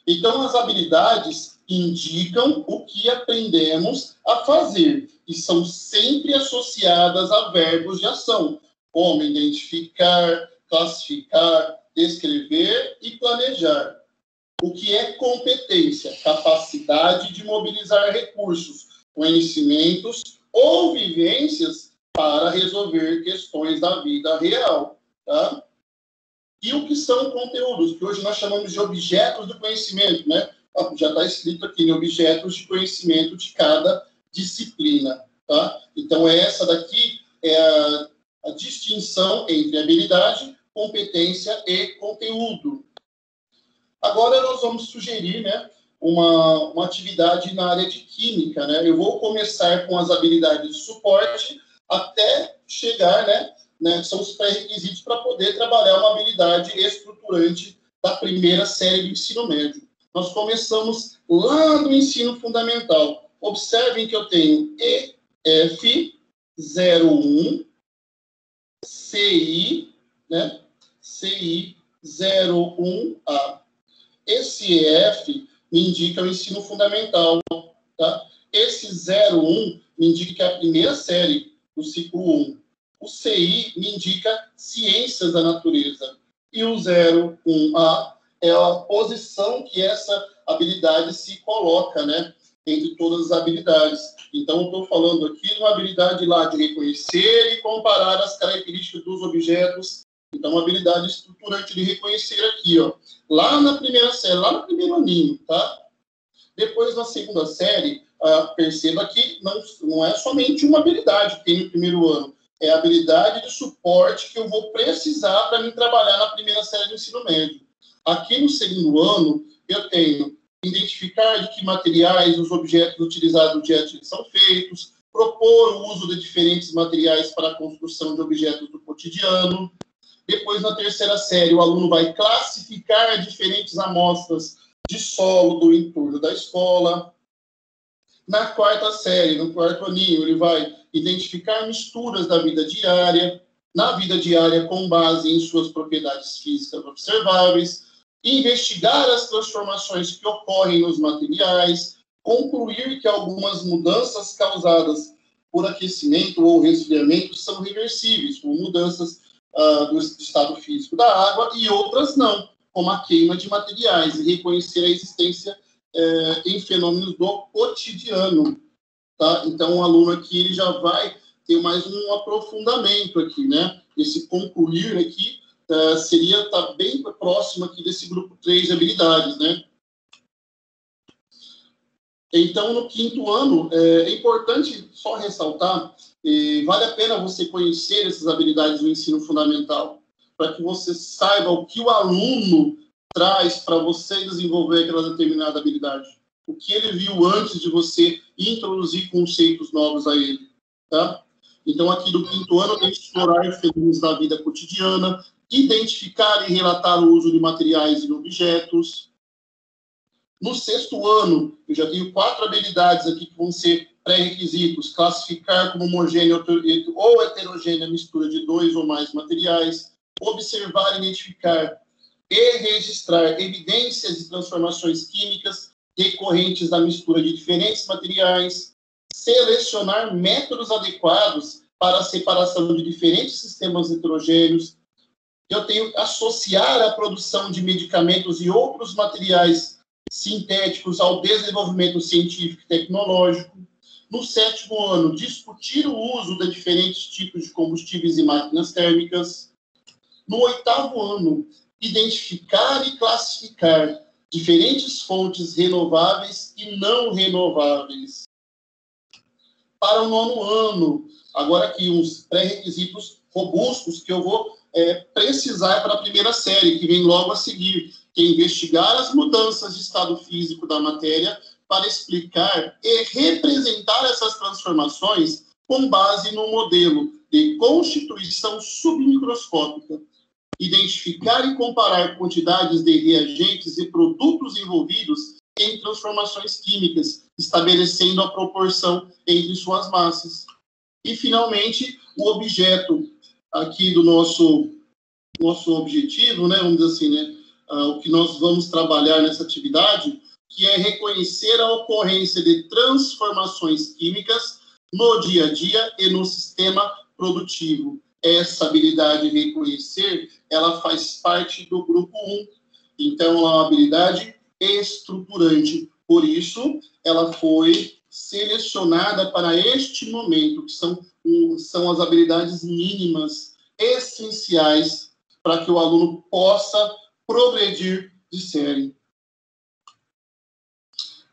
Então, as habilidades indicam o que aprendemos a fazer e são sempre associadas a verbos de ação, como identificar, classificar, descrever e planejar. O que é competência? Capacidade de mobilizar recursos, conhecimentos ou vivências para resolver questões da vida real, tá? E o que são conteúdos, que hoje nós chamamos de objetos do conhecimento, né? Já está escrito aqui, né? Objetos de conhecimento de cada disciplina, tá? Então, essa daqui é a distinção entre habilidade, competência e conteúdo. Agora, nós vamos sugerir, né, uma atividade na área de química, né? Eu vou começar com as habilidades de suporte até chegar, né, são os pré-requisitos para poder trabalhar uma habilidade estruturante da 1ª série do ensino médio. Nós começamos lá no ensino fundamental. Observem que eu tenho EF01, CI, né, CI01A. Esse EF me indica o ensino fundamental, tá? Esse 01 me indica que é a 1ª série do ciclo 1. O CI me indica ciências da natureza. E o 01A é a posição que essa habilidade se coloca, né? entre todas as habilidades. Então, eu estou falando aqui de uma habilidade lá de reconhecer e comparar as características dos objetos. Então, uma habilidade estruturante de reconhecer aqui, ó, lá na primeira série, lá no primeiro aninho, tá? Depois, na segunda série, perceba que não é somente uma habilidade que tem no primeiro ano, é a habilidade de suporte que eu vou precisar para me trabalhar na primeira série do ensino médio. Aqui no segundo ano, eu tenho identificar de que materiais os objetos utilizados no dia a dia são feitos, propor o uso de diferentes materiais para a construção de objetos do cotidiano. Depois, na terceira série, o aluno vai classificar diferentes amostras de solo do entorno da escola. Na quarta série, no quarto aninho, ele vai identificar misturas da vida diária, na vida diária com base em suas propriedades físicas observáveis, investigar as transformações que ocorrem nos materiais, concluir que algumas mudanças causadas por aquecimento ou resfriamento são reversíveis, como mudanças do estado físico da água, e outras não, como a queima de materiais, e reconhecer a existência em fenômenos do cotidiano. Tá? Então, o aluno aqui ele já vai ter mais um aprofundamento aqui, né? Esse concluir aqui seria estar bem próximo aqui desse grupo 3 de habilidades, né? Então, no quinto ano, é importante só ressaltar, vale a pena você conhecer essas habilidades do ensino fundamental, para que você saiba o que o aluno traz para você desenvolver aquela determinada habilidade. O que ele viu antes de você introduzir conceitos novos a ele, tá? Então, aqui do quinto ano, tem que explorar fenômenos da vida cotidiana, identificar e relatar o uso de materiais e objetos. No sexto ano, eu já tenho 4 habilidades aqui que vão ser pré-requisitos: classificar como homogênea ou heterogênea a mistura de 2 ou mais materiais, observar, identificar e registrar evidências de transformações químicas decorrentes da mistura de diferentes materiais, selecionar métodos adequados para a separação de diferentes sistemas heterogêneos. Eu tenho que associar a produção de medicamentos e outros materiais sintéticos ao desenvolvimento científico e tecnológico. No sétimo ano, discutir o uso de diferentes tipos de combustíveis e máquinas térmicas. No oitavo ano, identificar e classificar diferentes fontes renováveis e não renováveis. Para o nono ano, agora aqui uns pré-requisitos robustos que eu vou precisar para a primeira série, que vem logo a seguir, que é investigar as mudanças de estado físico da matéria para explicar e representar essas transformações com base no modelo de constituição submicroscópica. Identificar e comparar quantidades de reagentes e produtos envolvidos em transformações químicas, estabelecendo a proporção entre suas massas. E, finalmente, o objeto aqui do nosso objetivo, né, vamos dizer assim, né, o que nós vamos trabalhar nessa atividade, que é reconhecer a ocorrência de transformações químicas no dia a dia e no sistema produtivo. Essa habilidade de reconhecer, ela faz parte do grupo 1. Então, ela é uma habilidade estruturante. Por isso, ela foi selecionada para este momento, que são as habilidades mínimas, essenciais, para que o aluno possa progredir de série.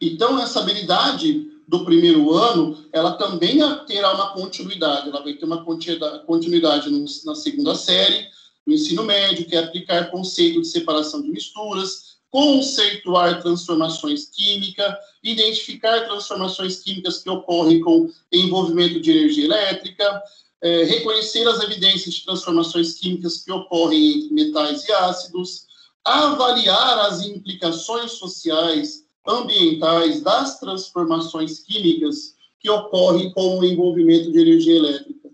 Então, essa habilidade do primeiro ano, ela também terá uma continuidade. Ela vai ter uma continuidade na segunda série, no ensino médio, que é aplicar conceito de separação de misturas, conceituar transformações químicas, identificar transformações químicas que ocorrem com envolvimento de energia elétrica, reconhecer as evidências de transformações químicas que ocorrem entre metais e ácidos, avaliar as implicações sociais, ambientais das transformações químicas que ocorrem com o envolvimento de energia elétrica.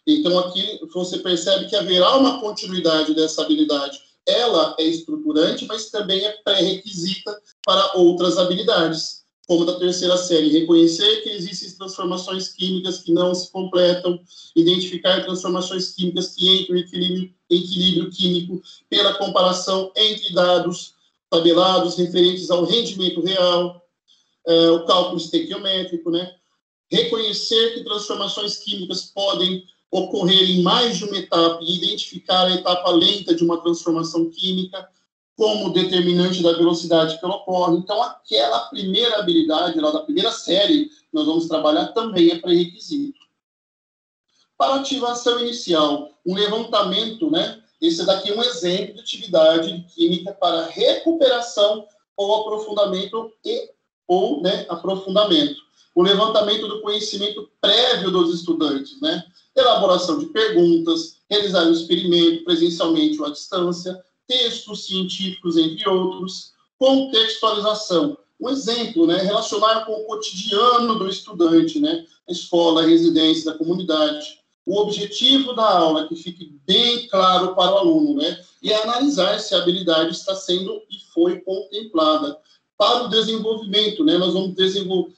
Então, aqui você percebe que haverá uma continuidade dessa habilidade. Ela é estruturante, mas também é pré-requisita para outras habilidades, como da terceira série: reconhecer que existem transformações químicas que não se completam, identificar transformações químicas que entram em equilíbrio químico pela comparação entre dados tabelados referentes ao rendimento real, o cálculo estequiométrico, né? Reconhecer que transformações químicas podem ocorrer em mais de uma etapa e identificar a etapa lenta de uma transformação química como determinante da velocidade que ela ocorre. Então, aquela primeira habilidade, lá da primeira série, nós vamos trabalhar também é pré-requisito. Para ativação inicial, um levantamento, né? Esse daqui é um exemplo de atividade de química para recuperação ou aprofundamento aprofundamento. O levantamento do conhecimento prévio dos estudantes, né? Elaboração de perguntas, realizar um experimento presencialmente ou à distância, textos científicos, entre outros, contextualização. Um exemplo, né? Relacionar com o cotidiano do estudante, né? A escola, a residência, da comunidade. O objetivo da aula é que fique bem claro para o aluno, né? E analisar se a habilidade está sendo e foi contemplada. Para o desenvolvimento, né? Nós vamos desenvolver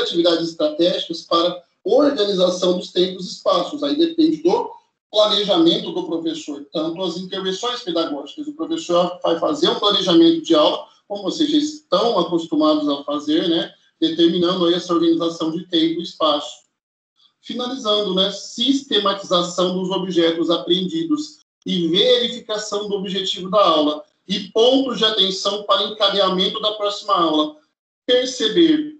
atividades estratégicas para organização dos tempos e espaços. Aí depende do planejamento do professor, tanto as intervenções pedagógicas. O professor vai fazer um planejamento de aula, como vocês já estão acostumados a fazer, né? Determinando aí essa organização de tempo e espaço. Finalizando, né? Sistematização dos objetos aprendidos e verificação do objetivo da aula. E pontos de atenção para encadeamento da próxima aula. Perceber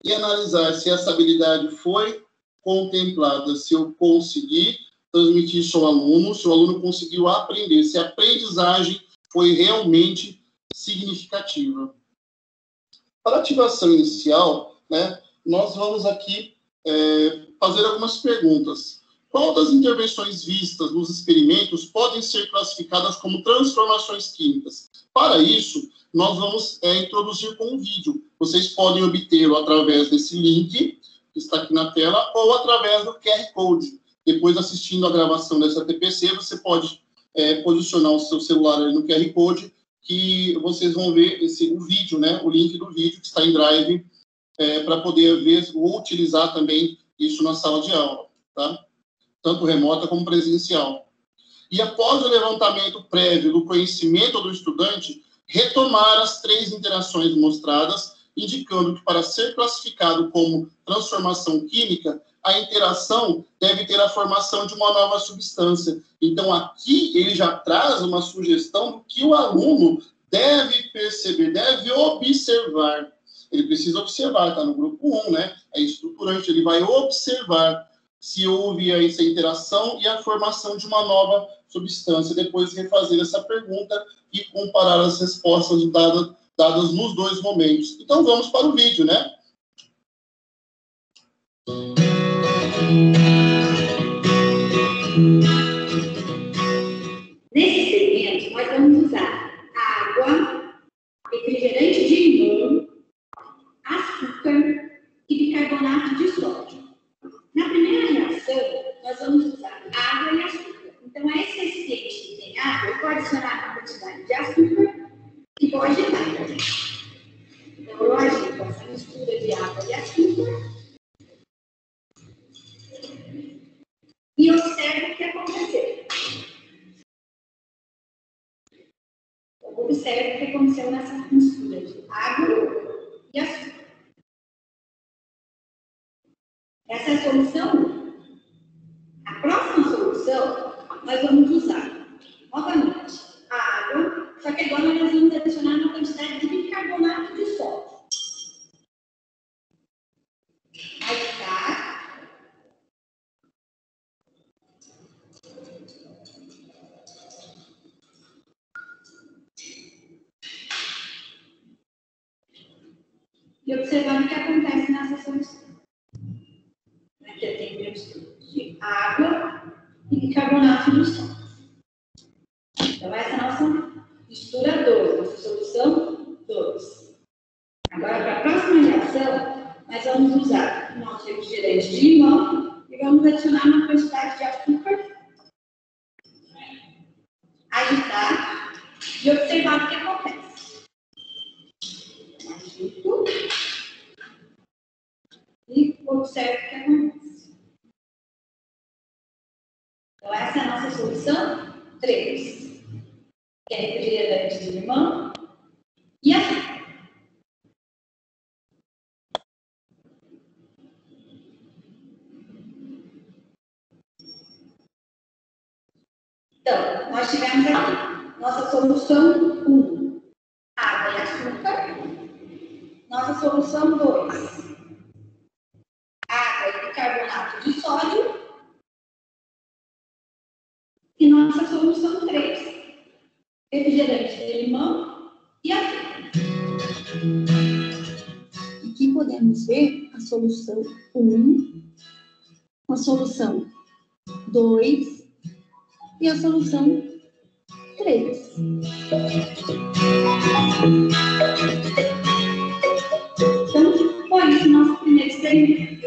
e analisar se essa habilidade foi contemplada, se eu consegui transmitir isso ao aluno, se o aluno conseguiu aprender, se a aprendizagem foi realmente significativa. Para a ativação inicial, né, nós vamos aqui fazer algumas perguntas. Qual das intervenções vistas nos experimentos podem ser classificadas como transformações químicas? Para isso, nós vamos introduzir com um vídeo. Vocês podem obtê-lo através desse link, que está aqui na tela, ou através do QR Code. Depois, assistindo a gravação dessa TPC, você pode posicionar o seu celular ali no QR Code, que vocês vão ver o vídeo, né? O link do vídeo que está em Drive, para poder ver ou utilizar também isso na sala de aula, tá? Tanto remota como presencial. E após o levantamento prévio do conhecimento do estudante, retomar as 3 interações mostradas, indicando que para ser classificado como transformação química, a interação deve ter a formação de uma nova substância. Então, aqui ele já traz uma sugestão do que o aluno deve perceber, deve observar. Ele precisa observar, está no grupo 1, né? É estruturante, ele vai observar se houve essa interação e a formação de uma nova substância. Depois refazer essa pergunta e comparar as respostas dadas nos 2 momentos. Então, vamos para o vídeo, né? Nesse experimento, nós vamos usar água, refrigerante de limão, açúcar e bicarbonato de sódio. Na primeira reação, nós vamos usar água e açúcar. Então, esse recipiente que tem água, eu vou adicionar uma quantidade de açúcar e vou agitar. Então, eu agito essa mistura de água e açúcar e observo o que aconteceu. Observe o que aconteceu nessa mistura de água e açúcar. Essa é a solução 1. A próxima solução, nós vamos usar, novamente, a água, só que agora nós vamos adicionar uma quantidade de bicarbonato de sódio. Agitar. E observar o que acontece nessa solução. Aqui eu tenho meu estudo de água e bicarbonato de sódio. Então, essa é a nossa mistura 2, nossa solução 2. Agora, para a próxima reação, nós vamos usar o nosso refrigerante de limão e vamos adicionar uma quantidade de açúcar, agitar e observar o que acontece. Agito e observo o que acontece. Então, essa é a nossa solução 3, que é refrigerante de limão e açúcar. solução 1, água e açúcar. Nossa solução 2, água e bicarbonato de sódio. E nossa solução 3, refrigerante de limão e açúcar. Aqui podemos ver a solução 1, a solução 2 e a solução 3. Então, foi isso nosso primeiro experimento.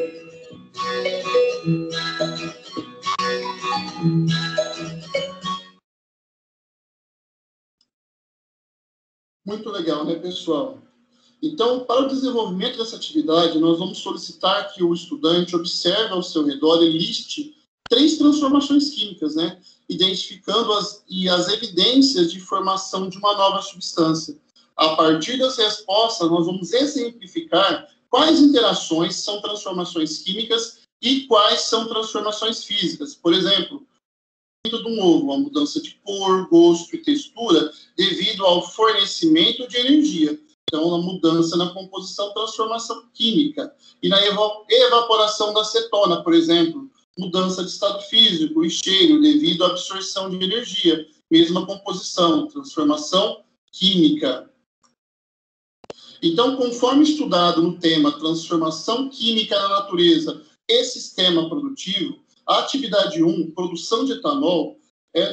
Muito legal, né, pessoal? Então, para o desenvolvimento dessa atividade, nós vamos solicitar que o estudante observe ao seu redor e liste 3 transformações químicas, né? Identificando as evidências de formação de uma nova substância. A partir das respostas, nós vamos exemplificar quais interações são transformações químicas e quais são transformações físicas. Por exemplo, dentro de um ovo, a mudança de cor, gosto e textura devido ao fornecimento de energia. Então, a mudança na composição, transformação química. E na evaporação da acetona, por exemplo, mudança de estado físico e cheiro devido à absorção de energia. Mesma composição, transformação química. Então, conforme estudado no tema transformação química na natureza e sistema produtivo, a atividade 1, produção de etanol,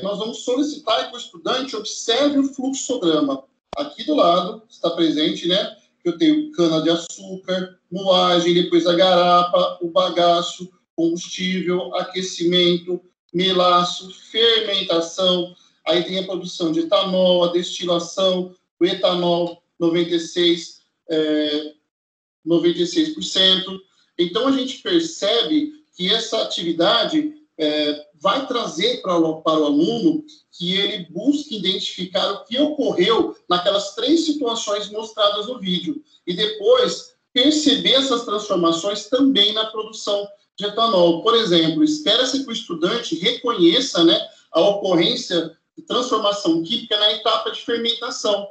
nós vamos solicitar que o estudante observe o fluxograma. Aqui do lado está presente, né, que eu tenho cana-de-açúcar, moagem, depois a garapa, o bagaço, combustível, aquecimento, melaço, fermentação, aí tem a produção de etanol, a destilação, o etanol 96%. Então, a gente percebe que essa atividade vai trazer para o aluno que ele busque identificar o que ocorreu naquelas 3 situações mostradas no vídeo e depois perceber essas transformações também na produção de etanol. Por exemplo, espera-se que o estudante reconheça, né, a ocorrência de transformação química na etapa de fermentação,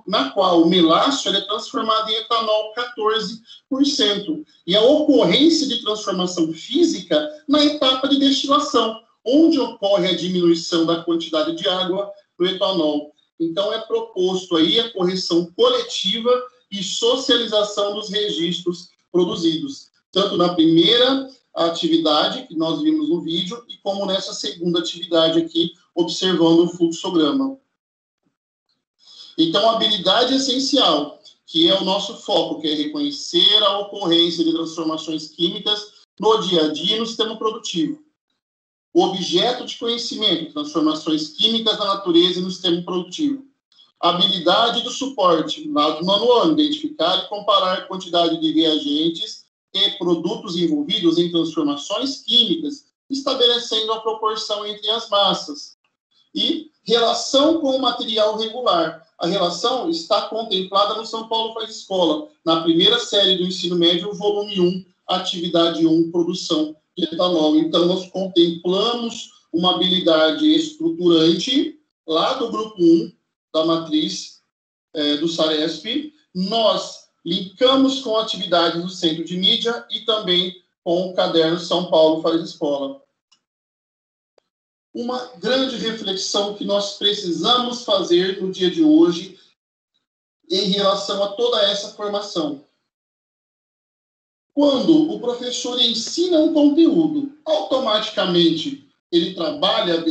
na qual o melaço é transformado em etanol 14%, e a ocorrência de transformação física na etapa de destilação, onde ocorre a diminuição da quantidade de água do etanol. Então, é proposto aí a correção coletiva e socialização dos registros produzidos, tanto na primeira atividade que nós vimos no vídeo, e como nessa segunda atividade aqui, observando o fluxograma. Então, a habilidade essencial, que é o nosso foco, que é reconhecer a ocorrência de transformações químicas no dia a dia e no sistema produtivo. O objeto de conhecimento, transformações químicas na natureza e no sistema produtivo. A habilidade do suporte, lá do manual, identificar e comparar a quantidade de reagentes e produtos envolvidos em transformações químicas, estabelecendo a proporção entre as massas. E relação com o material regular. A relação está contemplada no São Paulo Faz Escola, na primeira série do ensino médio, volume 1, atividade 1, produção de etanol. Então, nós contemplamos uma habilidade estruturante lá do grupo 1 da matriz do SARESP. Nós linkamos com atividades do Centro de Mídia e também com o caderno São Paulo Faz Escola. Uma grande reflexão que nós precisamos fazer no dia de hoje em relação a toda essa formação. Quando o professor ensina um conteúdo, automaticamente ele trabalha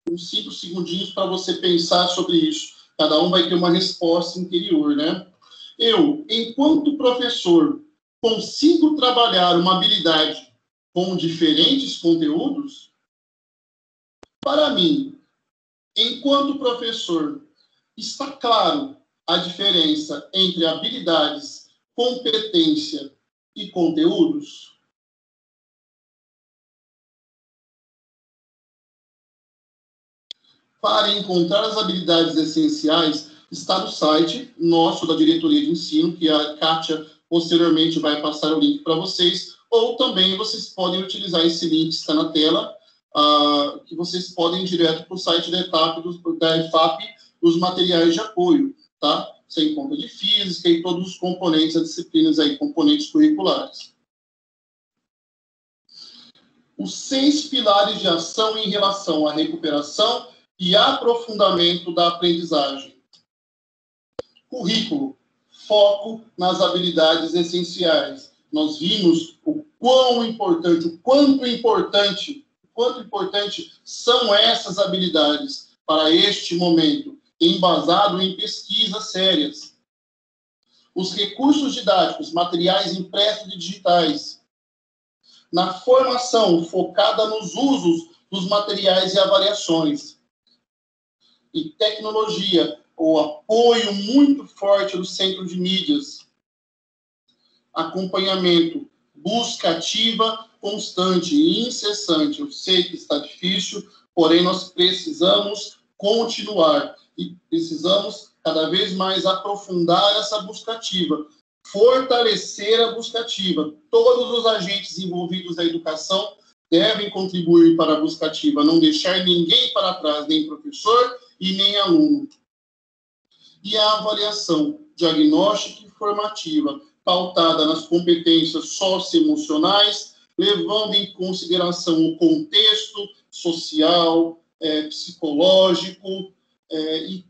uns 5 segundinhos para você pensar sobre isso. Cada um vai ter uma resposta interior, né? Eu, enquanto professor, consigo trabalhar uma habilidade com diferentes conteúdos? Para mim, enquanto professor, está claro a diferença entre habilidades, competência e conteúdos? Para encontrar as habilidades essenciais, está no site nosso da Diretoria de Ensino, que a Kátia posteriormente vai passar o link para vocês, ou também vocês podem utilizar esse link que está na tela, que vocês podem ir direto para o site da EFAP, os materiais de apoio, tá? Sem conta de física e todos os componentes, as disciplinas aí, componentes curriculares. Os 6 pilares de ação em relação à recuperação e aprofundamento da aprendizagem. Currículo, foco nas habilidades essenciais. Nós vimos o quanto importante são essas habilidades para este momento, embasado em pesquisas sérias. Os recursos didáticos, materiais impressos e digitais. Na formação focada nos usos dos materiais e avaliações. E tecnologia, o apoio muito forte do centro de mídias. Acompanhamento, busca ativa, constante e incessante. Eu sei que está difícil, porém nós precisamos continuar e precisamos cada vez mais aprofundar essa busca ativa, fortalecer a busca ativa. Todos os agentes envolvidos na educação devem contribuir para a busca ativa, não deixar ninguém para trás, nem professor e nem aluno. E a avaliação diagnóstica e formativa, pautada nas competências socioemocionais, levando em consideração o contexto social, psicológico e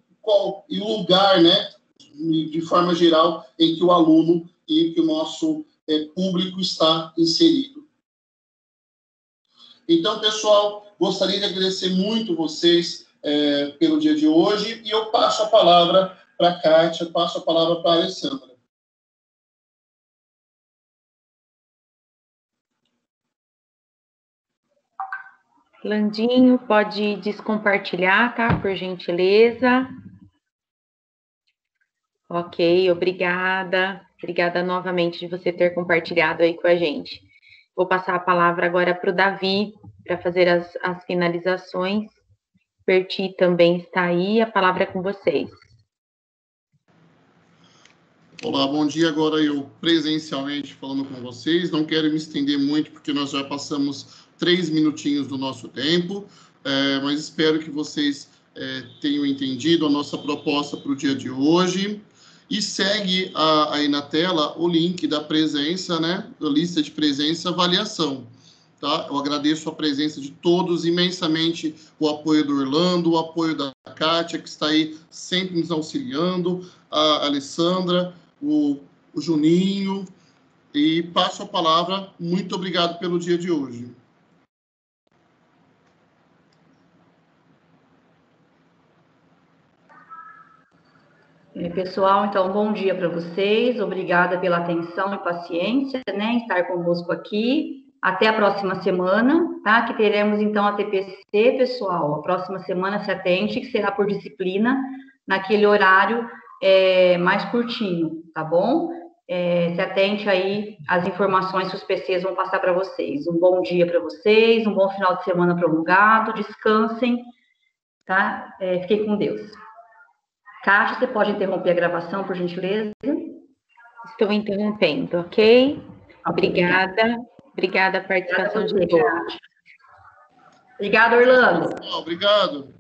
o lugar, né, de forma geral, em que o aluno e que o nosso público está inserido. Então, pessoal, gostaria de agradecer muito vocês pelo dia de hoje e eu passo a palavra para a Kátia, passo a palavra para a Alessandra. Landinho, pode descompartilhar, tá? Por gentileza. Ok, obrigada. Obrigada novamente de você ter compartilhado aí com a gente. Vou passar a palavra agora para o Davi, para fazer as finalizações. Perti também está aí, a palavra é com vocês. Olá, bom dia. Agora eu presencialmente falando com vocês. Não quero me estender muito, porque nós já passamos 3 minutinhos do nosso tempo, mas espero que vocês tenham entendido a nossa proposta para o dia de hoje. E segue aí na tela o link da presença, né, da lista de presença avaliação. Tá? Eu agradeço a presença de todos, imensamente o apoio do Orlando, o apoio da Kátia, que está aí sempre nos auxiliando, a Alessandra, o Juninho, e passo a palavra. Muito obrigado pelo dia de hoje. Pessoal, então, bom dia para vocês. Obrigada pela atenção e paciência, né, em estar conosco aqui. Até a próxima semana, tá? Que teremos, então, a TPC, pessoal. A próxima semana, se atente, que será por disciplina, naquele horário mais curtinho, tá bom? Se atente aí às informações que os PCs vão passar para vocês. Um bom dia para vocês, um bom final de semana prolongado, descansem, tá? Fiquem com Deus. Kátia, você pode interromper a gravação, por gentileza? Estou interrompendo, ok? Obrigada. Obrigada a participação de todos. Obrigada, Orlando. Obrigado.